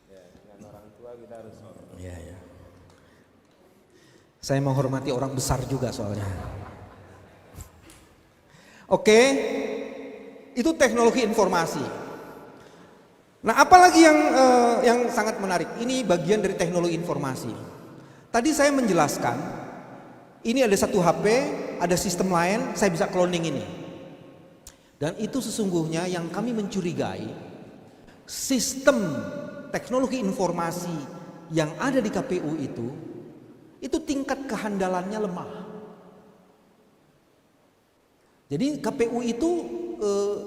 Ya, dengan orang tua kita harus. Iya. Saya menghormati orang besar juga soalnya. Oke, itu teknologi informasi. Nah, apalagi yang sangat menarik? Ini bagian dari teknologi informasi. Tadi saya menjelaskan, ini ada satu HP, ada sistem lain, saya bisa cloning ini. Dan itu sesungguhnya yang kami mencurigai, sistem teknologi informasi yang ada di KPU itu tingkat kehandalannya lemah. Jadi KPU itu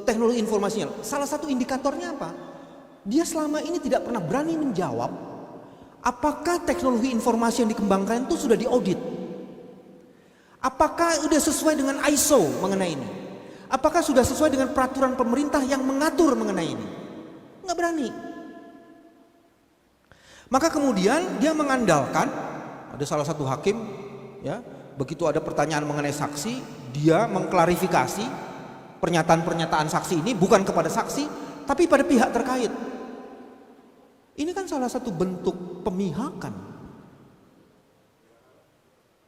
teknologi informasinya, salah satu indikatornya apa? Dia selama ini tidak pernah berani menjawab apakah teknologi informasi yang dikembangkan itu sudah diaudit. Apakah sudah sesuai dengan ISO mengenai ini? Apakah sudah sesuai dengan peraturan pemerintah yang mengatur mengenai ini? Nggak berani. Maka kemudian dia mengandalkan, ada salah satu hakim, ya, begitu ada pertanyaan mengenai saksi, dia mengklarifikasi pernyataan-pernyataan saksi ini bukan kepada saksi, tapi pada pihak terkait. Ini kan salah satu bentuk pemihakan.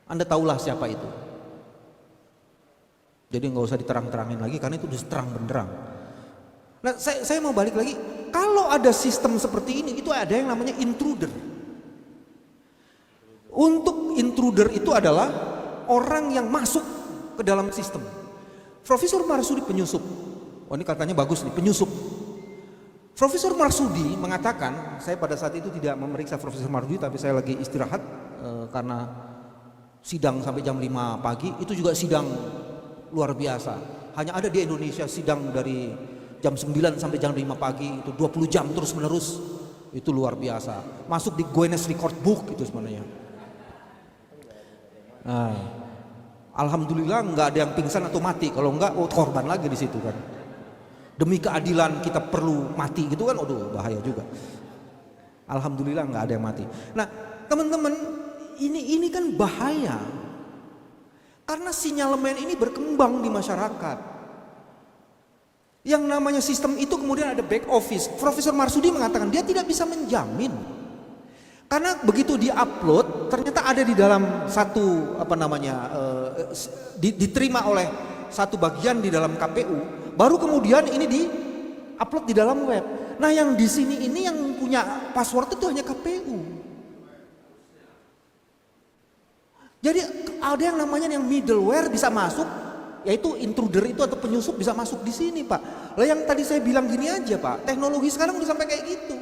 Anda tahulah siapa itu. Jadi nggak usah diterang-terangin lagi karena itu sudah terang benderang. Nah, saya mau balik lagi. Kalau ada sistem seperti ini, itu ada yang namanya intruder. Untuk intruder itu adalah orang yang masuk ke dalam sistem. Profesor Marsudi penyusup. Oh, ini katanya bagus nih, penyusup. Profesor Marsudi mengatakan, saya pada saat itu tidak memeriksa Profesor Marsudi, tapi saya lagi istirahat karena sidang sampai jam 5 pagi. Itu juga sidang luar biasa. Hanya ada di Indonesia sidang dari jam 9 sampai jam 5 pagi, itu 20 jam terus menerus. Itu luar biasa. Masuk di Guinness Record Book itu sebenarnya. Nah, alhamdulillah nggak ada yang pingsan atau mati. Kalau nggak, korban lagi di situ kan. Demi keadilan kita perlu mati gitu kan, aduh bahaya juga. Alhamdulillah nggak ada yang mati. Nah, teman-teman, ini kan bahaya. Karena sinyalemen ini berkembang di masyarakat. Yang namanya sistem itu kemudian ada back office. Profesor Marsudi mengatakan dia tidak bisa menjamin. Karena begitu di-upload, ternyata ada di dalam satu diterima oleh satu bagian di dalam KPU. Baru kemudian ini di-upload di dalam web. Nah, yang di sini ini yang punya password itu hanya KPU. Jadi ada yang namanya yang middleware bisa masuk, yaitu intruder itu atau penyusup bisa masuk di sini, Pak. Lah yang tadi saya bilang gini aja, Pak. Teknologi sekarang udah sampai kayak gitu.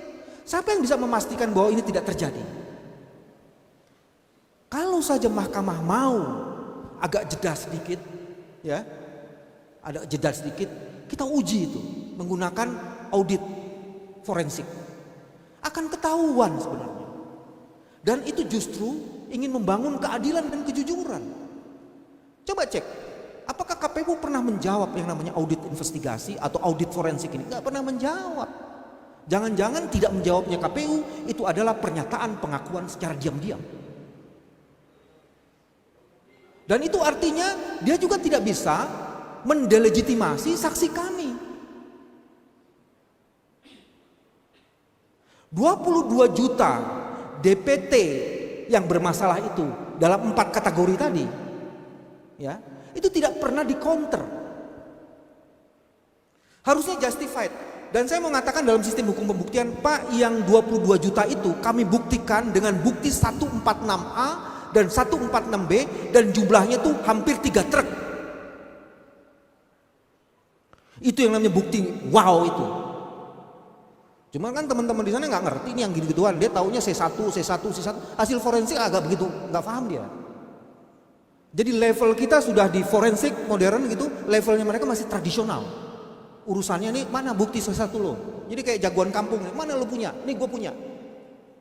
Siapa yang bisa memastikan bahwa ini tidak terjadi? Kalau saja mahkamah mau agak jeda sedikit, ya, ada jeda sedikit, kita uji itu menggunakan audit forensik. Akan ketahuan sebenarnya. Dan itu justru ingin membangun keadilan dan kejujuran. Coba cek, apakah KPU pernah menjawab yang namanya audit investigasi atau audit forensik ini? Nggak pernah menjawab. Jangan-jangan tidak menjawabnya KPU itu adalah pernyataan pengakuan secara diam-diam. Dan itu artinya dia juga tidak bisa mendelegitimasi saksi kami. 22 juta DPT yang bermasalah itu dalam 4 kategori tadi, ya, itu tidak pernah di-counter. Harusnya justified. Dan saya mau mengatakan dalam sistem hukum pembuktian, Pak, yang 22 juta itu kami buktikan dengan bukti 146A dan 146B dan jumlahnya tuh hampir 3 truk. Itu yang namanya bukti wow itu. Cuma kan teman-teman di sana nggak ngerti ini yang gitu-gituan. Dia taunya C1. Hasil forensik agak begitu, nggak paham dia. Jadi level kita sudah di forensik modern gitu, levelnya mereka masih tradisional. Urusannya nih mana bukti C1 lo. Jadi kayak jagoan kampung, mana lo punya? Nih gue punya.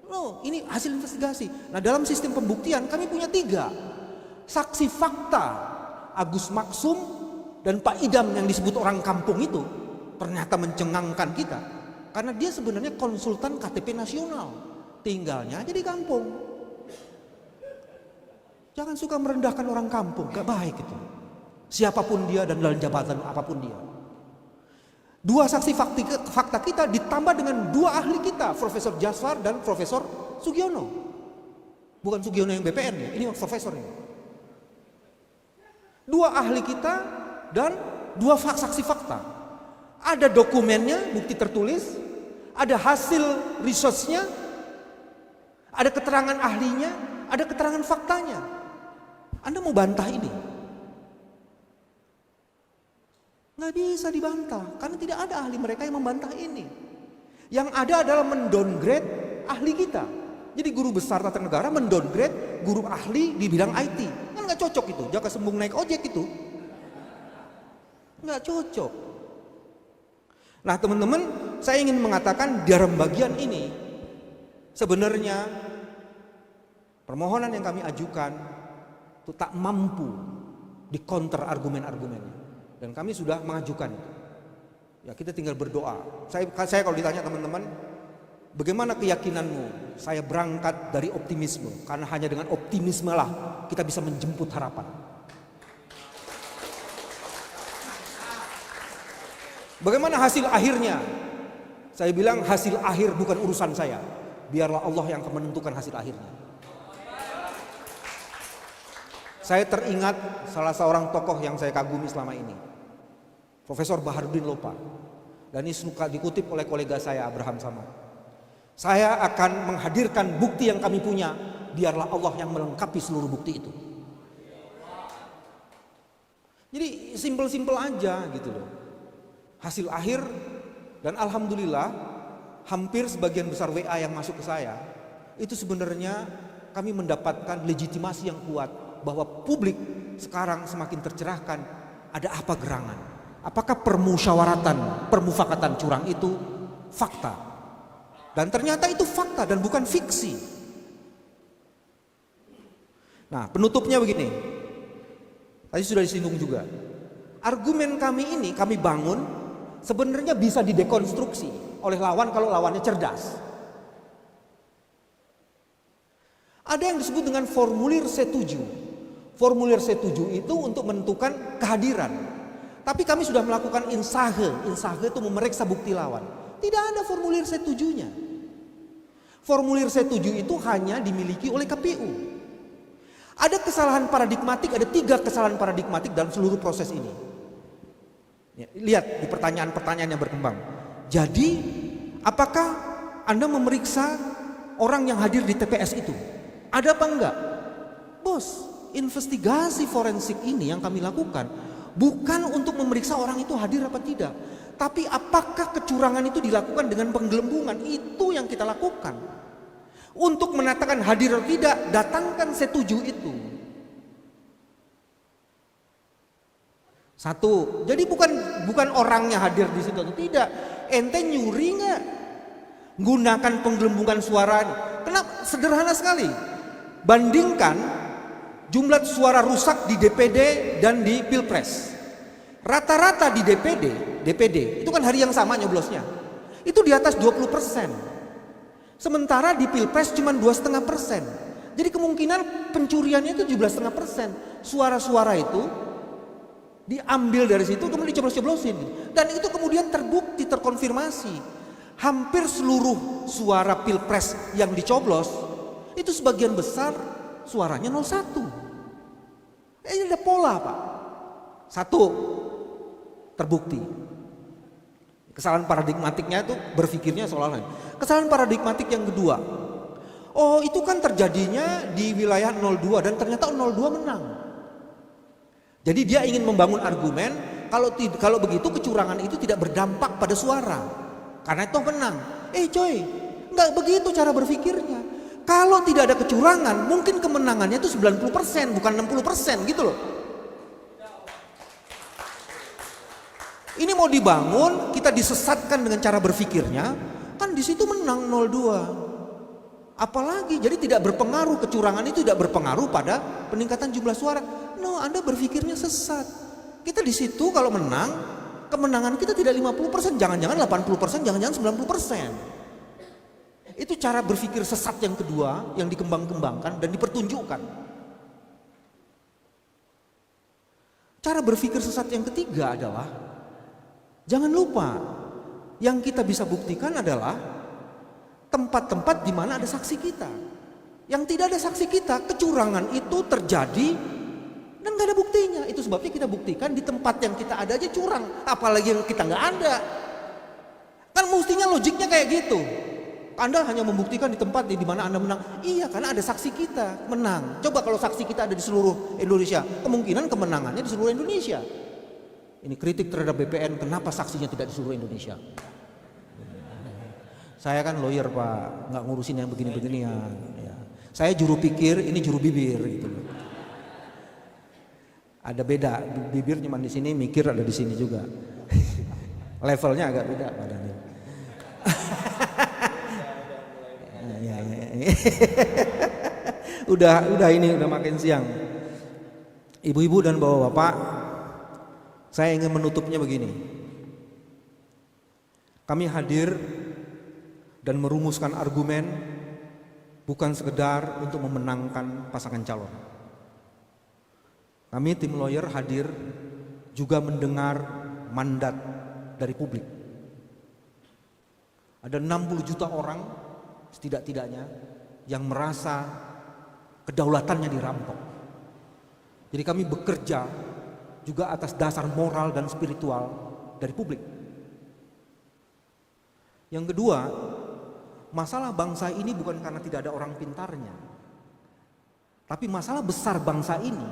Lo ini hasil investigasi. Nah dalam sistem pembuktian kami punya 3 saksi fakta. Agus Maksum dan Pak Idam yang disebut orang kampung itu ternyata mencengangkan kita. Karena dia sebenarnya konsultan KTP nasional, tinggalnya aja di kampung. Jangan suka merendahkan orang kampung, gak baik itu. Siapapun dia dan dalam jabatan apapun dia. 2 saksi fakta kita ditambah dengan 2 ahli kita, Profesor Jaswar dan Profesor Sugiono. Bukan Sugiono yang BPN ya, ini profesor ini. 2 ahli kita dan 2 saksi fakta. Ada dokumennya, bukti tertulis, ada hasil researchnya, ada keterangan ahlinya, ada keterangan faktanya. Anda mau bantah ini? Nggak bisa dibantah, karena tidak ada ahli mereka yang membantah ini. Yang ada adalah mendowngrade ahli kita. Jadi guru besar tata negara mendowngrade guru ahli di bidang IT. Kan nggak cocok itu, Jaka Sembung naik ojek itu. Nggak cocok. Nah teman-teman, saya ingin mengatakan dalam bagian ini sebenarnya permohonan yang kami ajukan itu tak mampu di counter argumen-argumennya, dan kami sudah mengajukan. Ya kita tinggal berdoa. Saya kalau ditanya teman-teman, bagaimana keyakinanmu? Saya berangkat dari optimisme, karena hanya dengan optimisme lah kita bisa menjemput harapan. Bagaimana hasil akhirnya? Saya bilang hasil akhir bukan urusan saya. Biarlah Allah yang akan menentukan hasil akhirnya. Saya teringat salah seorang tokoh yang saya kagumi selama ini, Profesor Baharudin Lopa. Dan ini suka dikutip oleh kolega saya Abraham Samad. Saya akan menghadirkan bukti yang kami punya, biarlah Allah yang melengkapi seluruh bukti itu. Jadi simpel-simpel aja gitu loh. Hasil akhir, dan alhamdulillah hampir sebagian besar WA yang masuk ke saya itu sebenarnya kami mendapatkan legitimasi yang kuat bahwa publik sekarang semakin tercerahkan. Ada apa gerangan? Apakah permusyawaratan, permufakatan curang itu fakta? Dan ternyata itu fakta dan bukan fiksi. Nah penutupnya begini, tadi sudah disinggung juga. Argumen kami ini kami bangun sebenarnya bisa didekonstruksi oleh lawan kalau lawannya cerdas. Ada yang disebut dengan formulir C7. Formulir C7 itu untuk menentukan kehadiran. Tapi kami sudah melakukan insahe. Insahe itu memeriksa bukti lawan. Tidak ada formulir C7-nya. Formulir C7 itu hanya dimiliki oleh KPU. Ada kesalahan paradigmatik, ada 3 kesalahan paradigmatik dalam seluruh proses ini. Ya, lihat di pertanyaan-pertanyaan yang berkembang. Jadi, apakah Anda memeriksa orang yang hadir di TPS itu? Ada apa enggak? Bos, investigasi forensik ini yang kami lakukan bukan untuk memeriksa orang itu hadir apa tidak, tapi apakah kecurangan itu dilakukan dengan penggelembungan. Itu yang kita lakukan. Untuk menatakan hadir atau tidak, datangkan C7 itu. Satu, jadi bukan orangnya hadir di situ atau tidak. Ente nyuri nggak? Gunakan penggelembungan suara. Kenapa? Sederhana sekali. Bandingkan jumlah suara rusak di DPD dan di Pilpres. Rata-rata di DPD itu kan hari yang sama nyoblosnya. Itu di atas 20%. Sementara di Pilpres cuma 2,5%. Jadi kemungkinan pencuriannya itu 17,5%. Suara-suara itu diambil dari situ kemudian dicoblos-coblosin, dan itu kemudian terbukti, terkonfirmasi. Hampir seluruh suara Pilpres yang dicoblos itu sebagian besar suaranya 01. Ini ada pola Pak. Satu, terbukti. Kesalahan paradigmatiknya itu berpikirnya seolah-olah. Kesalahan paradigmatik yang kedua, oh itu kan terjadinya di wilayah 02 dan ternyata 02 menang. Jadi dia ingin membangun argumen Kalau begitu kecurangan itu tidak berdampak pada suara. Karena itu menang. Coy, nggak begitu cara berpikirnya. Kalau tidak ada kecurangan, mungkin kemenangannya itu 90%, bukan 60% gitu loh. Ini mau dibangun, kita disesatkan dengan cara berpikirnya, kan di situ menang 02. Apalagi, jadi tidak berpengaruh, kecurangan itu tidak berpengaruh pada peningkatan jumlah suara. No, Anda berpikirnya sesat. Kita di situ kalau menang, kemenangan kita tidak 50%, jangan-jangan 80%, jangan-jangan 90%. Itu cara berpikir sesat yang kedua yang dikembang-kembangkan dan dipertunjukkan. Cara berpikir sesat yang ketiga adalah, jangan lupa yang kita bisa buktikan adalah tempat-tempat di mana ada saksi kita. Yang tidak ada saksi kita, kecurangan itu terjadi dan gak ada buktinya. Itu sebabnya kita buktikan di tempat yang kita ada aja curang, apalagi yang kita nggak ada. Kan mestinya logiknya kayak gitu. Anda hanya membuktikan di tempat di mana Anda menang. Iya, karena ada saksi kita menang. Coba kalau saksi kita ada di seluruh Indonesia, kemungkinan kemenangannya di seluruh Indonesia. Ini kritik terhadap BPN, kenapa saksinya tidak di seluruh Indonesia? Saya kan lawyer Pak, nggak ngurusin yang begini-beginian. Ya. Saya juru pikir, ini juru bibir gitu. Ada beda, bibir cuma di sini, mikir ada di sini juga. Levelnya agak beda padanya. Udah ini udah makin siang. Ibu-ibu dan bapak-bapak, saya ingin menutupnya begini. Kami hadir dan merumuskan argumen bukan sekedar untuk memenangkan pasangan calon. Kami tim lawyer hadir juga mendengar mandat dari publik. Ada 60 juta orang setidak-tidaknya yang merasa kedaulatannya dirampok. Jadi kami bekerja juga atas dasar moral dan spiritual dari publik. Yang kedua, masalah bangsa ini bukan karena tidak ada orang pintarnya, tapi masalah besar bangsa ini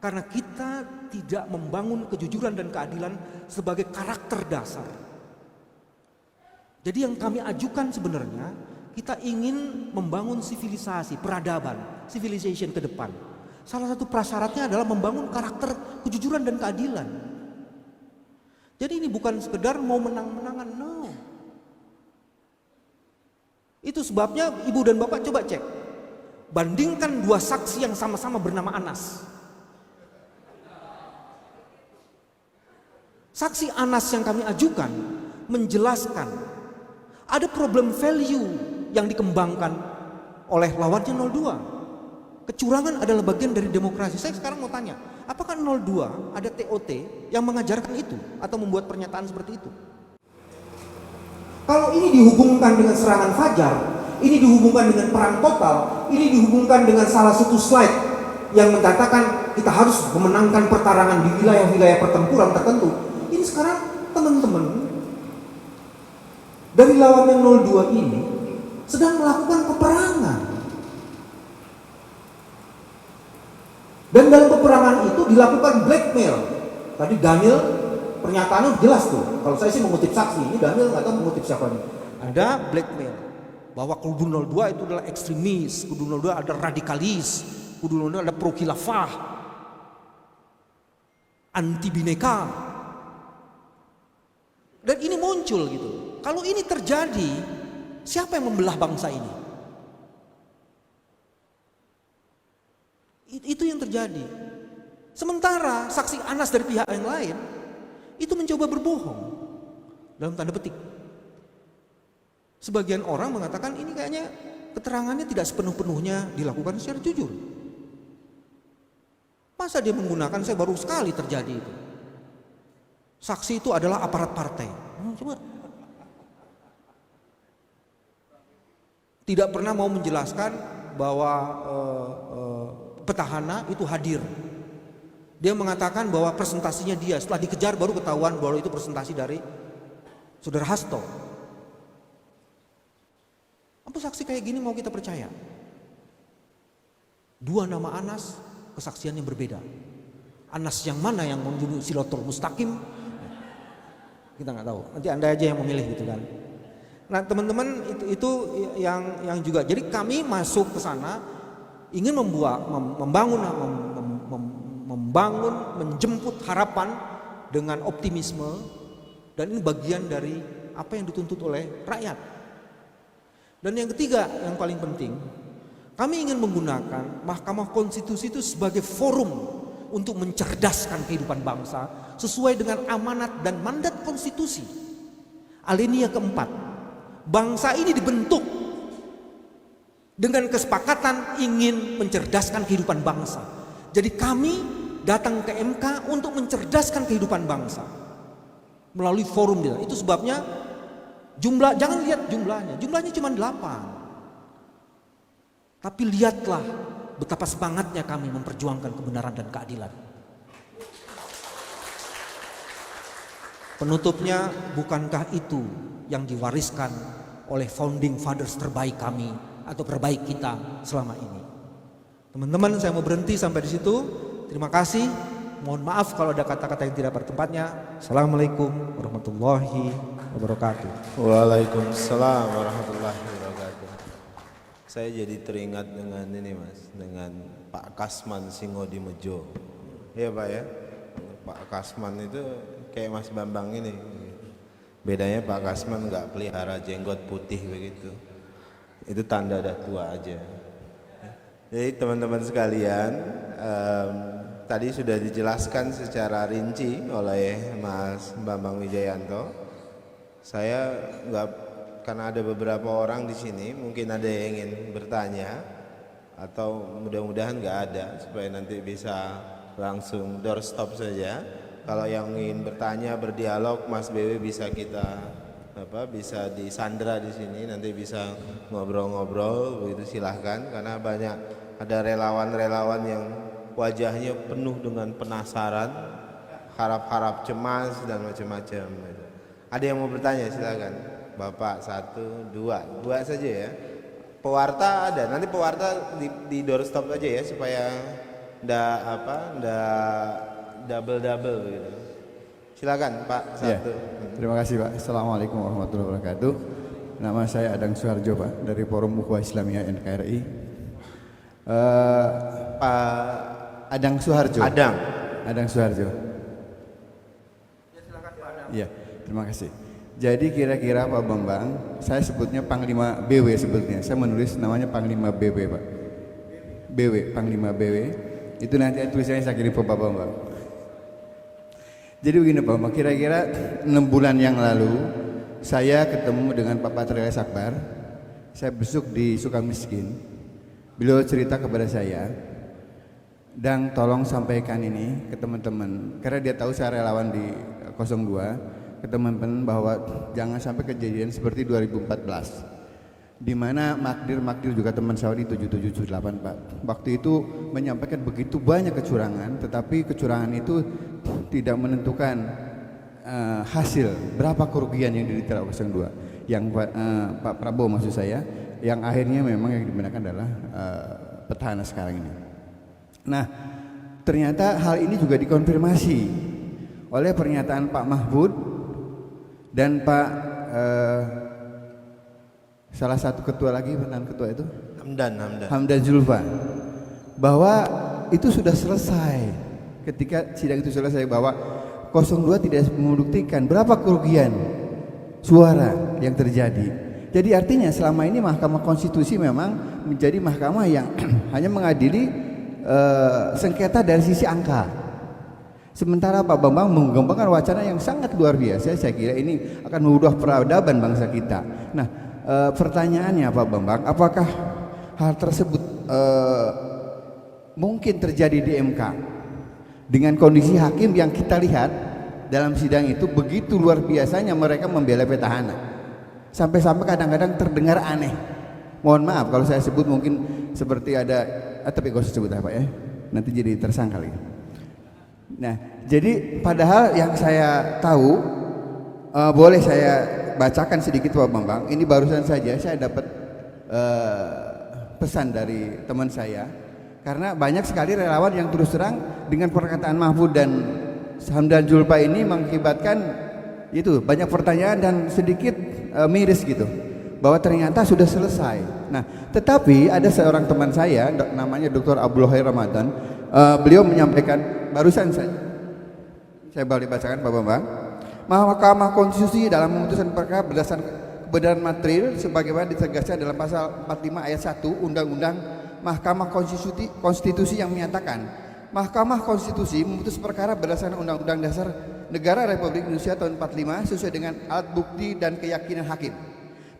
karena kita tidak membangun kejujuran dan keadilan sebagai karakter dasar. Jadi yang kami ajukan sebenarnya, kita ingin membangun sivilisasi, peradaban, civilization ke depan. Salah satu prasyaratnya adalah membangun karakter kejujuran dan keadilan. Jadi ini bukan sekedar mau menang-menangan, no. Itu sebabnya ibu dan bapak coba cek. Bandingkan dua saksi yang sama-sama bernama Anas. Saksi Anas yang kami ajukan menjelaskan ada problem value yang dikembangkan oleh lawannya 02. Kecurangan adalah bagian dari demokrasi. Saya sekarang mau tanya, apakah 02 ada TOT yang mengajarkan itu atau membuat pernyataan seperti itu? Kalau ini dihubungkan dengan serangan fajar, ini dihubungkan dengan perang total, ini dihubungkan dengan salah satu slide yang menyatakan kita harus memenangkan pertarangan di wilayah-wilayah pertempuran tertentu. Ini sekarang teman-teman dari lawan yang 02 ini sedang melakukan peperangan. Dan dalam peperangan itu dilakukan blackmail. Tadi Daniel pernyataannya jelas tuh. Kalau saya sih mengutip saksi, ini Daniel nggak tahu mengutip siapa nih. Ada blackmail bahwa kubu 02 itu adalah ekstremis, kubu 02 ada radikalis, kubu 02 ada pro khilafah, anti bineka. Dan ini muncul gitu. Kalau ini terjadi, siapa yang membelah bangsa ini? Itu yang terjadi. Sementara saksi Anas dari pihak yang lain itu mencoba berbohong dalam tanda petik. Sebagian orang mengatakan ini kayaknya keterangannya tidak sepenuh-penuhnya dilakukan secara jujur. Masa dia menggunakan, saya baru sekali terjadi itu. Saksi itu adalah aparat partai. Coba. Tidak pernah mau menjelaskan bahwa petahana itu hadir. Dia mengatakan bahwa presentasinya dia, setelah dikejar baru ketahuan bahwa itu presentasi dari Saudara Hasto. Apa saksi kayak gini mau kita percaya? Dua nama Anas, kesaksiannya berbeda. Anas yang mana yang menuju Siratul Mustaqim? Kita nggak tahu. Nanti Anda aja yang memilih gitu kan. Nah teman-teman itu yang juga. Jadi kami masuk ke sana ingin membangun, menjemput harapan dengan optimisme, dan ini bagian dari apa yang dituntut oleh rakyat. Dan yang ketiga, yang paling penting, kami ingin menggunakan Mahkamah Konstitusi itu sebagai forum untuk mencerdaskan kehidupan bangsa sesuai dengan amanat dan mandat konstitusi. Alinea keempat, bangsa ini dibentuk dengan kesepakatan ingin mencerdaskan kehidupan bangsa. Jadi kami datang ke MK untuk mencerdaskan kehidupan bangsa melalui forum dia. Itu sebabnya jangan lihat jumlahnya cuma 8. Tapi lihatlah betapa semangatnya kami memperjuangkan kebenaran dan keadilan. Penutupnya, bukankah itu yang diwariskan oleh founding fathers terbaik kami atau terbaik kita selama ini? Teman-teman, saya mau berhenti sampai di situ. Terima kasih. Mohon maaf kalau ada kata-kata yang tidak bertempatnya. Assalamualaikum warahmatullahi wabarakatuh. Waalaikumsalam warahmatullahi wabarakatuh. Saya jadi teringat dengan ini Mas, dengan Pak Kasman Singodimedjo. Iya Pak ya. Pak Kasman itu kayak Mas Bambang ini. Bedanya Pak Kasman nggak pelihara jenggot putih begitu. Itu tanda dah tua aja. Jadi teman-teman sekalian, tadi sudah dijelaskan secara rinci oleh Mas Bambang Wijayanto. Saya nggak, karena ada beberapa orang di sini, mungkin ada yang ingin bertanya, atau mudah-mudahan nggak ada, supaya nanti bisa langsung doorstop saja. Kalau yang ingin bertanya, berdialog, Mas BW bisa bisa disandra di sini, nanti bisa ngobrol-ngobrol, begitu silahkan, karena ada relawan-relawan yang wajahnya penuh dengan penasaran, harap-harap cemas dan macam-macam. Ada yang mau bertanya, silakan. Bapak, 1, 2 saja ya. Pewarta ada, nanti pewarta di doorstop aja ya, supaya ndak double gitu. Silakan Pak, 1. Ya, terima kasih Pak. Assalamualaikum warahmatullahi wabarakatuh. Nama saya Adang Suharjo Pak, dari Forum Ukhuwah Islamiyah NKRI. Pak Adang Suharjo. Adang Suharjo. Ya, silakan Pak Adang. Iya, terima kasih. Jadi kira-kira Pak Bambang, saya sebutnya Panglima BW sebetulnya. Saya menulis namanya Panglima BW Pak. BW, Panglima BW. Itu nanti tulisannya saya kirim ke Pak Bambang. Jadi begini Pak Bambang, kira-kira 6 bulan yang lalu saya ketemu dengan Pak Patrialis Akbar. Saya besuk di Sukamiskin. Beliau cerita kepada saya, dan tolong sampaikan ini ke teman-teman, karena dia tahu saya relawan di 02, ke teman-teman bahwa jangan sampai kejadian seperti 2014, di mana Makdir juga teman saya di 7778 Pak. Waktu itu menyampaikan begitu banyak kecurangan, tetapi kecurangan itu tidak menentukan hasil berapa kerugian yang diderita oleh 02, yang Pak Prabowo maksud saya, yang akhirnya memang yang dibenarkan adalah petahana sekarang ini. Nah, ternyata hal ini juga dikonfirmasi oleh pernyataan Pak Mahfud dan Pak salah satu ketua lagi, benar ketua itu Hamdan Zulfa, bahwa itu sudah selesai. Ketika sidang itu selesai, bahwa 02 tidak membuktikan berapa kerugian suara yang terjadi. Jadi artinya selama ini Mahkamah Konstitusi memang menjadi mahkamah yang hanya mengadili sengketa dari sisi angka. Sementara Pak Bambang mengembangkan wacana yang sangat luar biasa. Saya kira ini akan mengubah peradaban bangsa kita. Nah, pertanyaannya Pak Bambang, apakah hal tersebut mungkin terjadi di MK dengan kondisi hakim yang kita lihat dalam sidang itu begitu luar biasanya mereka membela petahana? Sampai-sampai kadang-kadang terdengar aneh. Mohon maaf kalau saya sebut, mungkin seperti ada, tapi gak usah sebut apa ya, nanti jadi tersangka lagi. Nah, jadi padahal yang saya tahu, boleh saya bacakan sedikit Pak Bambang. Ini barusan saja saya dapat pesan dari teman saya Karena banyak sekali relawan yang terus terang dengan perkataan Mahfud dan Hamdan Zulfa ini mengakibatkan itu banyak pertanyaan dan sedikit miris gitu, bahwa ternyata sudah selesai. Nah, tetapi ada seorang teman saya namanya Dr. Abdul Khair Ramadan, beliau menyampaikan barusan saya boleh bacakan Pak Bambang. Mahkamah Konstitusi dalam memutuskan perkara berdasarkan kebenaran material sebagaimana ditegaskan dalam pasal 45 ayat 1 Undang-Undang Mahkamah Konstitusi yang menyatakan Mahkamah Konstitusi memutus perkara berdasarkan Undang-Undang Dasar Negara Republik Indonesia tahun 45 sesuai dengan alat bukti dan keyakinan hakim.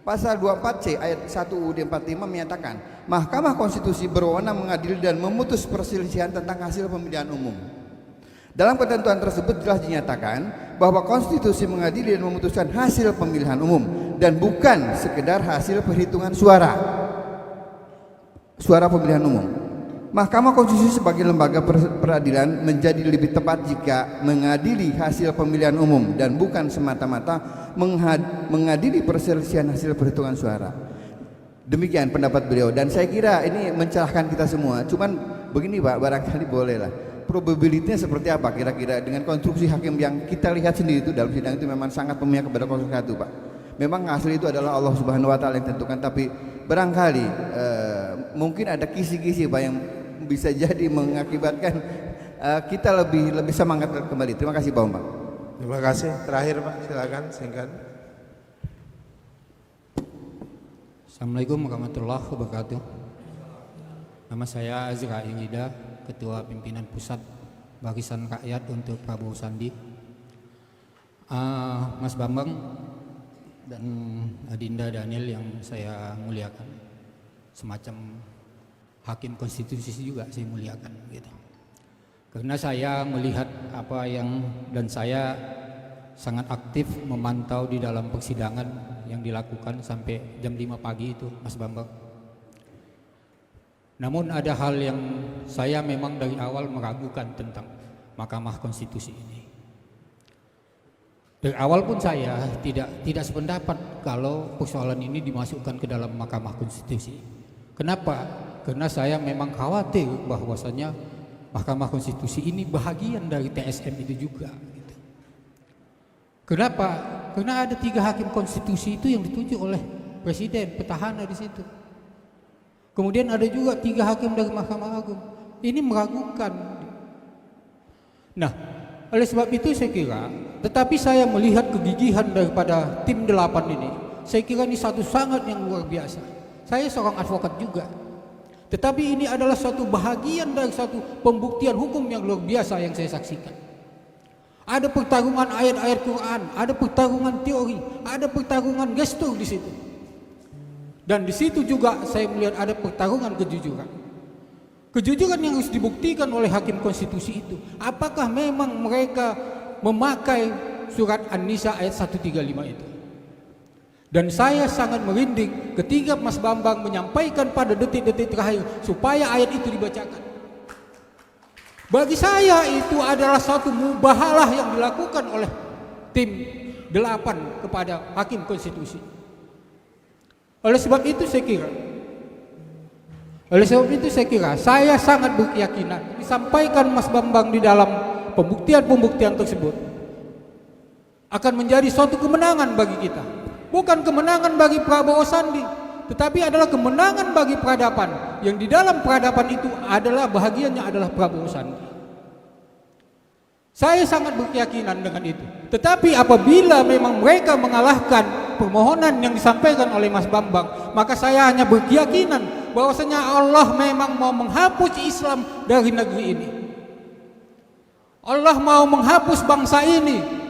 Pasal 24C ayat 1 UUD 45 menyatakan Mahkamah Konstitusi berwenang mengadili dan memutus perselisihan tentang hasil pemilihan umum. Dalam ketentuan tersebut jelas dinyatakan bahwa konstitusi mengadili dan memutuskan hasil pemilihan umum dan bukan sekedar hasil perhitungan suara pemilihan umum. Mahkamah Konstitusi sebagai lembaga peradilan menjadi lebih tepat jika mengadili hasil pemilihan umum dan bukan semata-mata mengadili perselisihan hasil perhitungan suara. Demikian pendapat beliau, dan saya kira ini mencerahkan kita semua. Cuman begini Pak, barangkali bolehlah probabilitasnya seperti apa kira-kira dengan konstruksi hakim yang kita lihat sendiri itu dalam sidang itu memang sangat memihak kepada 01 Pak. Memang hasil itu adalah Allah Subhanahu Wa Taala yang tentukan, tapi barangkali mungkin ada kisi-kisi Pak yang bisa jadi mengakibatkan kita lebih semangat kembali. Terima kasih Pak Bambang. Terima kasih. Terakhir Pak, silakan singkat. Assalamualaikum warahmatullahi wabarakatuh. Nama saya Azra Ingida, Ketua Pimpinan Pusat Barisan Rakyat untuk Prabowo Sandi. Mas Bambang dan Adinda Daniel yang saya muliakan, semacam hakim konstitusi juga saya muliakan gitu. Karena saya melihat apa yang, dan saya sangat aktif memantau di dalam persidangan yang dilakukan sampai jam 5 pagi itu Mas Bambang. Namun ada hal yang saya memang dari awal meragukan tentang Mahkamah Konstitusi ini. Dari awal pun saya tidak sependapat kalau persoalan ini dimasukkan ke dalam Mahkamah Konstitusi. Kenapa? Karena saya memang khawatir bahwasanya Mahkamah Konstitusi ini bahagian dari TSM itu juga. Gitu. Kenapa? Karena ada 3 hakim konstitusi itu yang ditunjuk oleh Presiden, petahana di situ. Kemudian ada juga 3 hakim dari Mahkamah Agung. Ini meragukan. Nah, oleh sebab itu saya kira, tetapi saya melihat kegigihan daripada tim 8 ini. Saya kira ini satu sangat yang luar biasa. Saya seorang advokat juga. Tetapi ini adalah suatu bahagian dari satu pembuktian hukum yang luar biasa yang saya saksikan. Ada pertarungan ayat-ayat Quran, ada pertarungan teori, ada pertarungan gestur di situ. Dan di situ juga saya melihat ada pertarungan kejujuran. Kejujuran yang harus dibuktikan oleh hakim konstitusi itu. Apakah memang mereka memakai surat An-Nisa ayat 135 itu? Dan saya sangat merinding ketika Mas Bambang menyampaikan pada detik-detik terakhir supaya ayat itu dibacakan. Bagi saya itu adalah satu mubahalah yang dilakukan oleh tim 8 kepada hakim konstitusi. Oleh sebab itu saya kira saya sangat berkeyakinan disampaikan Mas Bambang di dalam pembuktian tersebut akan menjadi suatu kemenangan bagi kita. Bukan kemenangan bagi Prabowo Sandi, tetapi adalah kemenangan bagi peradaban, yang di dalam peradaban itu adalah bahagiannya adalah Prabowo Sandi. Saya sangat berkeyakinan dengan itu. Tetapi apabila memang mereka mengalahkan permohonan yang disampaikan oleh Mas Bambang, maka saya hanya berkeyakinan bahwasanya Allah memang mau menghapus Islam dari negeri ini. Allah mau menghapus bangsa ini.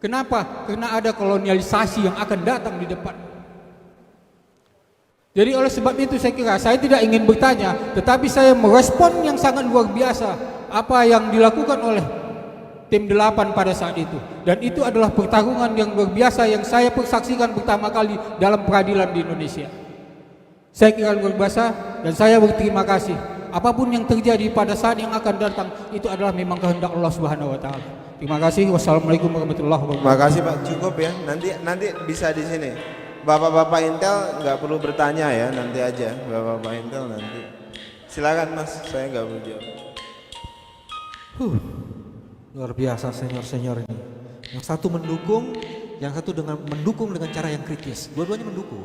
Kenapa? Karena ada kolonialisasi yang akan datang di depan. Jadi oleh sebab itu saya kira saya tidak ingin bertanya, tetapi saya merespon yang sangat luar biasa apa yang dilakukan oleh tim 8 pada saat itu. Dan itu adalah pertarungan yang luar biasa yang saya persaksikan pertama kali dalam peradilan di Indonesia. Saya kira luar biasa dan saya berterima kasih. Apapun yang terjadi pada saat yang akan datang itu adalah memang kehendak Allah Subhanahu Wa Taala. Terima kasih. Wassalamualaikum warahmatullahi wabarakatuh. Terima kasih Pak, cukup ya. Nanti bisa di sini. Bapak-bapak Intel nggak perlu bertanya ya, nanti aja. Bapak-bapak Intel nanti Silakan Mas, saya nggak mau jawab. Luar biasa senior-senior ini. Yang satu mendukung, yang satu dengan mendukung dengan cara yang kritis. Dua-duanya mendukung.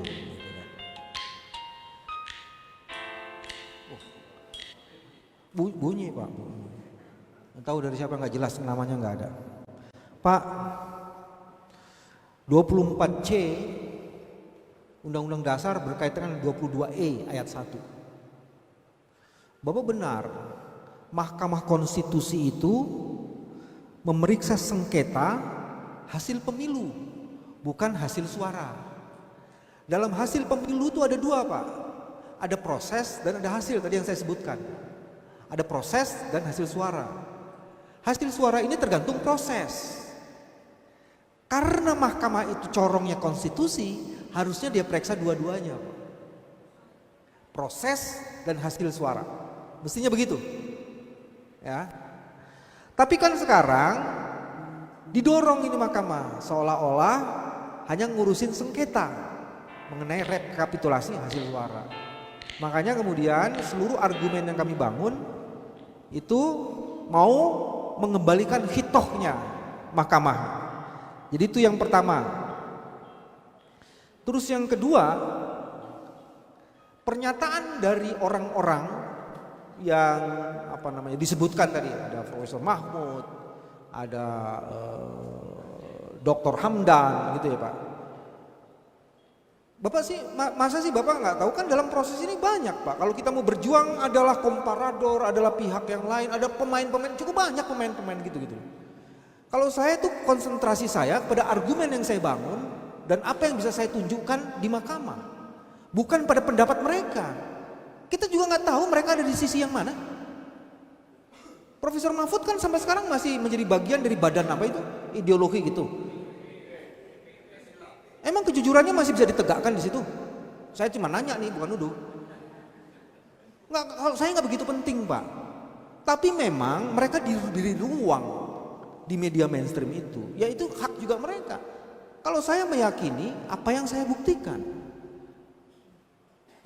Bunyi Pak. Tahu dari siapa nggak jelas, namanya nggak ada. Pak, 24C Undang-Undang Dasar berkaitan dengan 22E ayat 1. Bapak benar, Mahkamah Konstitusi itu memeriksa sengketa hasil pemilu, bukan hasil suara. Dalam hasil pemilu itu ada dua Pak, ada proses dan ada hasil tadi yang saya sebutkan. Ada proses dan hasil suara. Hasil suara ini tergantung proses. Karena mahkamah itu corongnya konstitusi, harusnya dia periksa dua-duanya. Proses dan hasil suara. Mestinya begitu. Ya. Tapi kan sekarang didorong ini mahkamah seolah-olah hanya ngurusin sengketa mengenai rekapitulasi hasil suara. Makanya kemudian seluruh argumen yang kami bangun itu mau mengembalikan hitohnya mahkamah. Jadi itu yang pertama. Terus yang kedua, pernyataan dari orang-orang yang disebutkan tadi, ada Profesor Mahmud, ada Dr. Hamdan gitu ya Pak. Bapak sih, masa sih Bapak nggak tahu kan dalam proses ini banyak Pak. Kalau kita mau berjuang adalah komparador, adalah pihak yang lain, ada pemain-pemain, cukup banyak pemain-pemain gitu-gitu. Kalau saya tuh konsentrasi saya pada argumen yang saya bangun dan apa yang bisa saya tunjukkan di mahkamah, bukan pada pendapat mereka. Kita juga nggak tahu mereka ada di sisi yang mana. Profesor Mahfud kan sampai sekarang masih menjadi bagian dari badan apa itu, ideologi gitu. Emang kejujurannya masih bisa ditegakkan di situ? Saya cuma nanya nih, bukan nuduh. Nggak, kalau saya nggak begitu penting Pak. Tapi memang mereka diberi ruang di media mainstream itu, yaitu hak juga mereka. Kalau saya meyakini apa yang saya buktikan,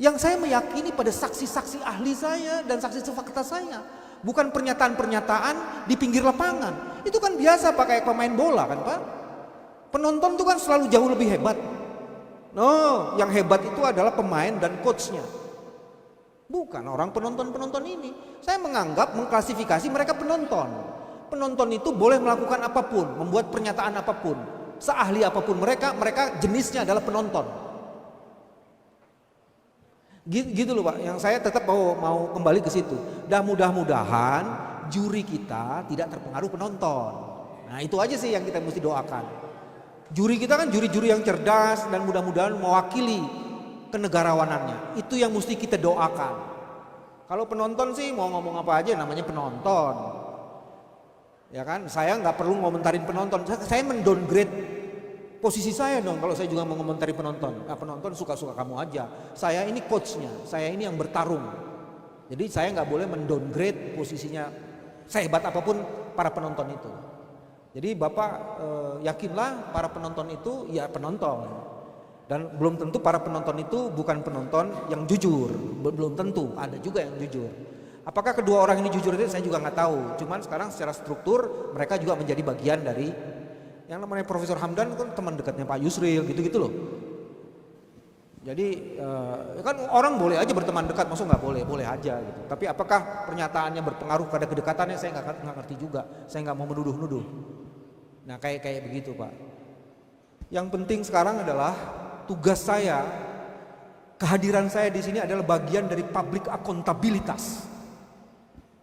yang saya meyakini pada saksi-saksi ahli saya dan saksi fakta saya, bukan pernyataan-pernyataan di pinggir lapangan. Itu kan biasa Pak, kayak pemain bola kan Pak. Penonton itu kan selalu jauh lebih hebat. No, yang hebat itu adalah pemain dan coachnya, bukan orang penonton-penonton ini. Saya menganggap, mengklasifikasi mereka penonton. Penonton itu boleh melakukan apapun, membuat pernyataan apapun, seahli apapun mereka jenisnya adalah penonton. Gitu loh Pak, yang saya tetap mau kembali ke situ. Dan mudah-mudahan juri kita tidak terpengaruh penonton. Nah itu aja sih yang kita mesti doakan. Juri kita kan juri-juri yang cerdas dan mudah-mudahan mewakili kenegarawanannya. Itu yang mesti kita doakan. Kalau penonton sih mau ngomong apa aja namanya penonton. Ya kan, saya nggak perlu ngomentarin penonton. Saya mendowngrade posisi saya dong kalau saya juga mau ngomentari penonton. Nah, penonton suka-suka kamu aja. Saya ini coachnya, saya ini yang bertarung. Jadi saya nggak boleh mendowngrade posisinya sehebat apapun para penonton itu. Jadi Bapak yakinlah para penonton itu ya penonton. Dan belum tentu para penonton itu bukan penonton yang jujur. Belum tentu, ada juga yang jujur. Apakah kedua orang ini jujur itu saya juga nggak tahu. Cuman sekarang secara struktur mereka juga menjadi bagian dari yang namanya Profesor Hamdan kan teman dekatnya Pak Yusril gitu-gitu loh. Jadi kan orang boleh aja berteman dekat, maksud nggak boleh, boleh aja gitu. Tapi apakah pernyataannya berpengaruh pada kedekatannya saya nggak ngerti juga. Saya nggak mau menuduh-nuduh. Nah kayak begitu Pak. Yang penting sekarang adalah tugas saya, kehadiran saya di sini adalah bagian dari public akuntabilitas.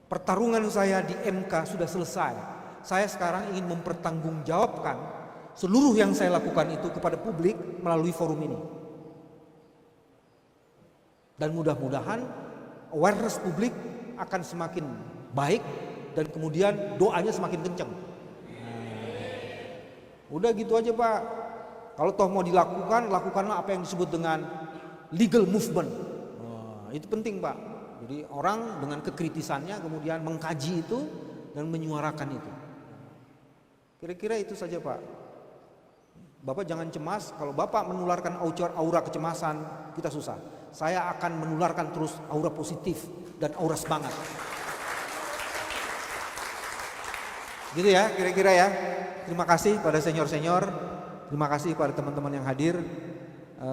Pertarungan saya di MK sudah selesai. Saya sekarang ingin mempertanggungjawabkan seluruh yang saya lakukan itu kepada publik melalui forum ini. Dan mudah-mudahan awareness publik akan semakin baik dan kemudian doanya semakin kencang. Udah gitu aja Pak. Kalau toh mau dilakukan, lakukanlah apa yang disebut dengan legal movement. Itu penting Pak. Jadi orang dengan kekritisannya kemudian mengkaji itu dan menyuarakan itu. Kira-kira itu saja Pak. Bapak jangan cemas, kalau Bapak menularkan aura kecemasan, kita susah. saya akan menularkan terus aura positif dan aura semangat. Gitu ya kira-kira ya. Terima kasih pada senior-senior, terima kasih pada teman-teman yang hadir.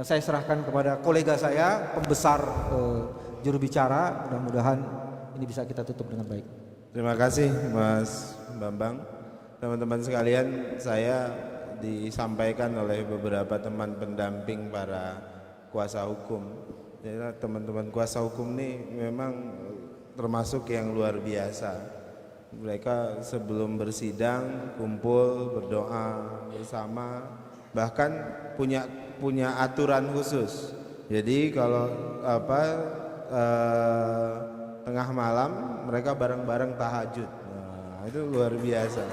Saya serahkan kepada kolega saya, pembesar juru bicara. Mudah-mudahan ini bisa kita tutup dengan baik. Terima kasih Mas Bambang. Teman-teman sekalian, saya disampaikan oleh beberapa teman pendamping para kuasa hukum. Jadi teman-teman kuasa hukum ini memang termasuk yang luar biasa. Mereka sebelum bersidang kumpul berdoa bersama, bahkan punya aturan khusus. Jadi kalau tengah malam mereka bareng-bareng tahajud. Nah, itu luar biasa.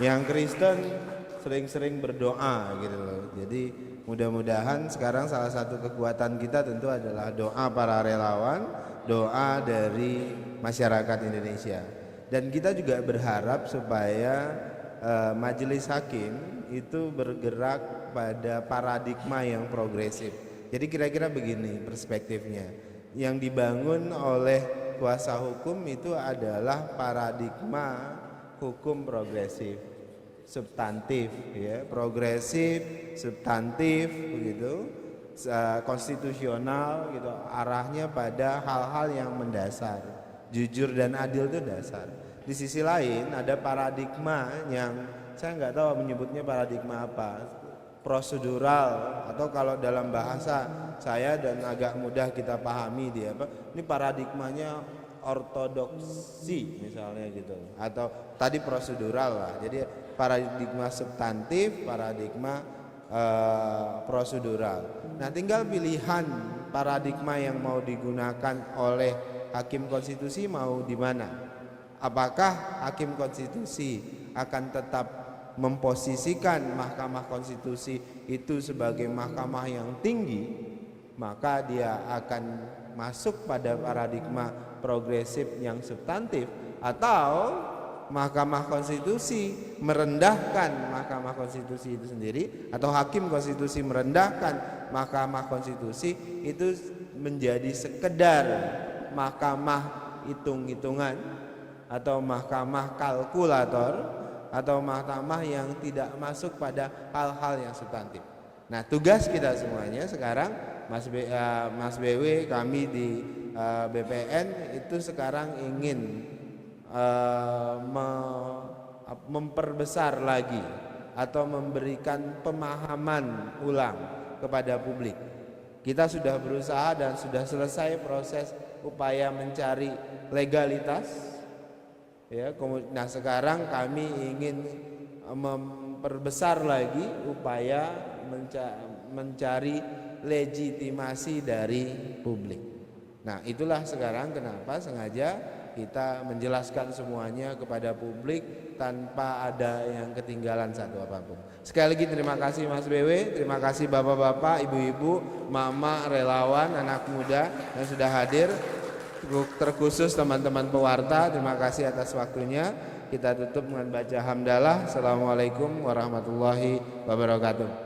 Yang Kristen sering-sering berdoa gitu loh. Jadi mudah-mudahan sekarang salah satu kekuatan kita tentu adalah doa para relawan, doa dari masyarakat Indonesia. Dan kita juga berharap supaya majelis hakim itu bergerak pada paradigma yang progresif. Jadi kira-kira begini perspektifnya. Yang dibangun oleh kuasa hukum itu adalah paradigma hukum progresif, substantif, ya, progresif, substantif, begitu, konstitusional, gitu. Arahnya pada hal-hal yang mendasar, jujur dan adil itu dasar. Di sisi lain ada paradigma yang saya nggak tahu menyebutnya paradigma apa, prosedural, atau kalau dalam bahasa saya dan agak mudah kita pahami dia apa, ini paradigmanya ortodoksi misalnya gitu, atau tadi prosedural lah. Jadi paradigma substantif, paradigma prosedural. Nah, tinggal pilihan paradigma yang mau digunakan oleh hakim konstitusi mau di mana. Apakah hakim konstitusi akan tetap memposisikan Mahkamah Konstitusi itu sebagai mahkamah yang tinggi, maka dia akan masuk pada paradigma progresif yang substantif, atau Mahkamah Konstitusi merendahkan Mahkamah Konstitusi itu sendiri, atau hakim konstitusi merendahkan Mahkamah Konstitusi itu menjadi sekedar mahkamah hitung-hitungan atau mahkamah kalkulator, atau mahkamah yang tidak masuk pada hal-hal yang substantif. Nah, tugas kita semuanya sekarang, Mas BW, kami di BPN itu sekarang ingin memperbesar lagi atau memberikan pemahaman ulang kepada publik. Kita sudah berusaha dan sudah selesai proses upaya mencari legalitas. Ya, nah sekarang kami ingin memperbesar lagi upaya mencari legitimasi dari publik. Nah, itulah sekarang kenapa sengaja kita menjelaskan semuanya kepada publik tanpa ada yang ketinggalan satu apapun. Sekali lagi terima kasih Mas BW, terima kasih bapak-bapak, ibu-ibu, mama, relawan, anak muda yang sudah hadir. Terkhusus teman-teman pewarta, terima kasih atas waktunya. Kita tutup dengan baca hamdalah. Assalamualaikum warahmatullahi wabarakatuh.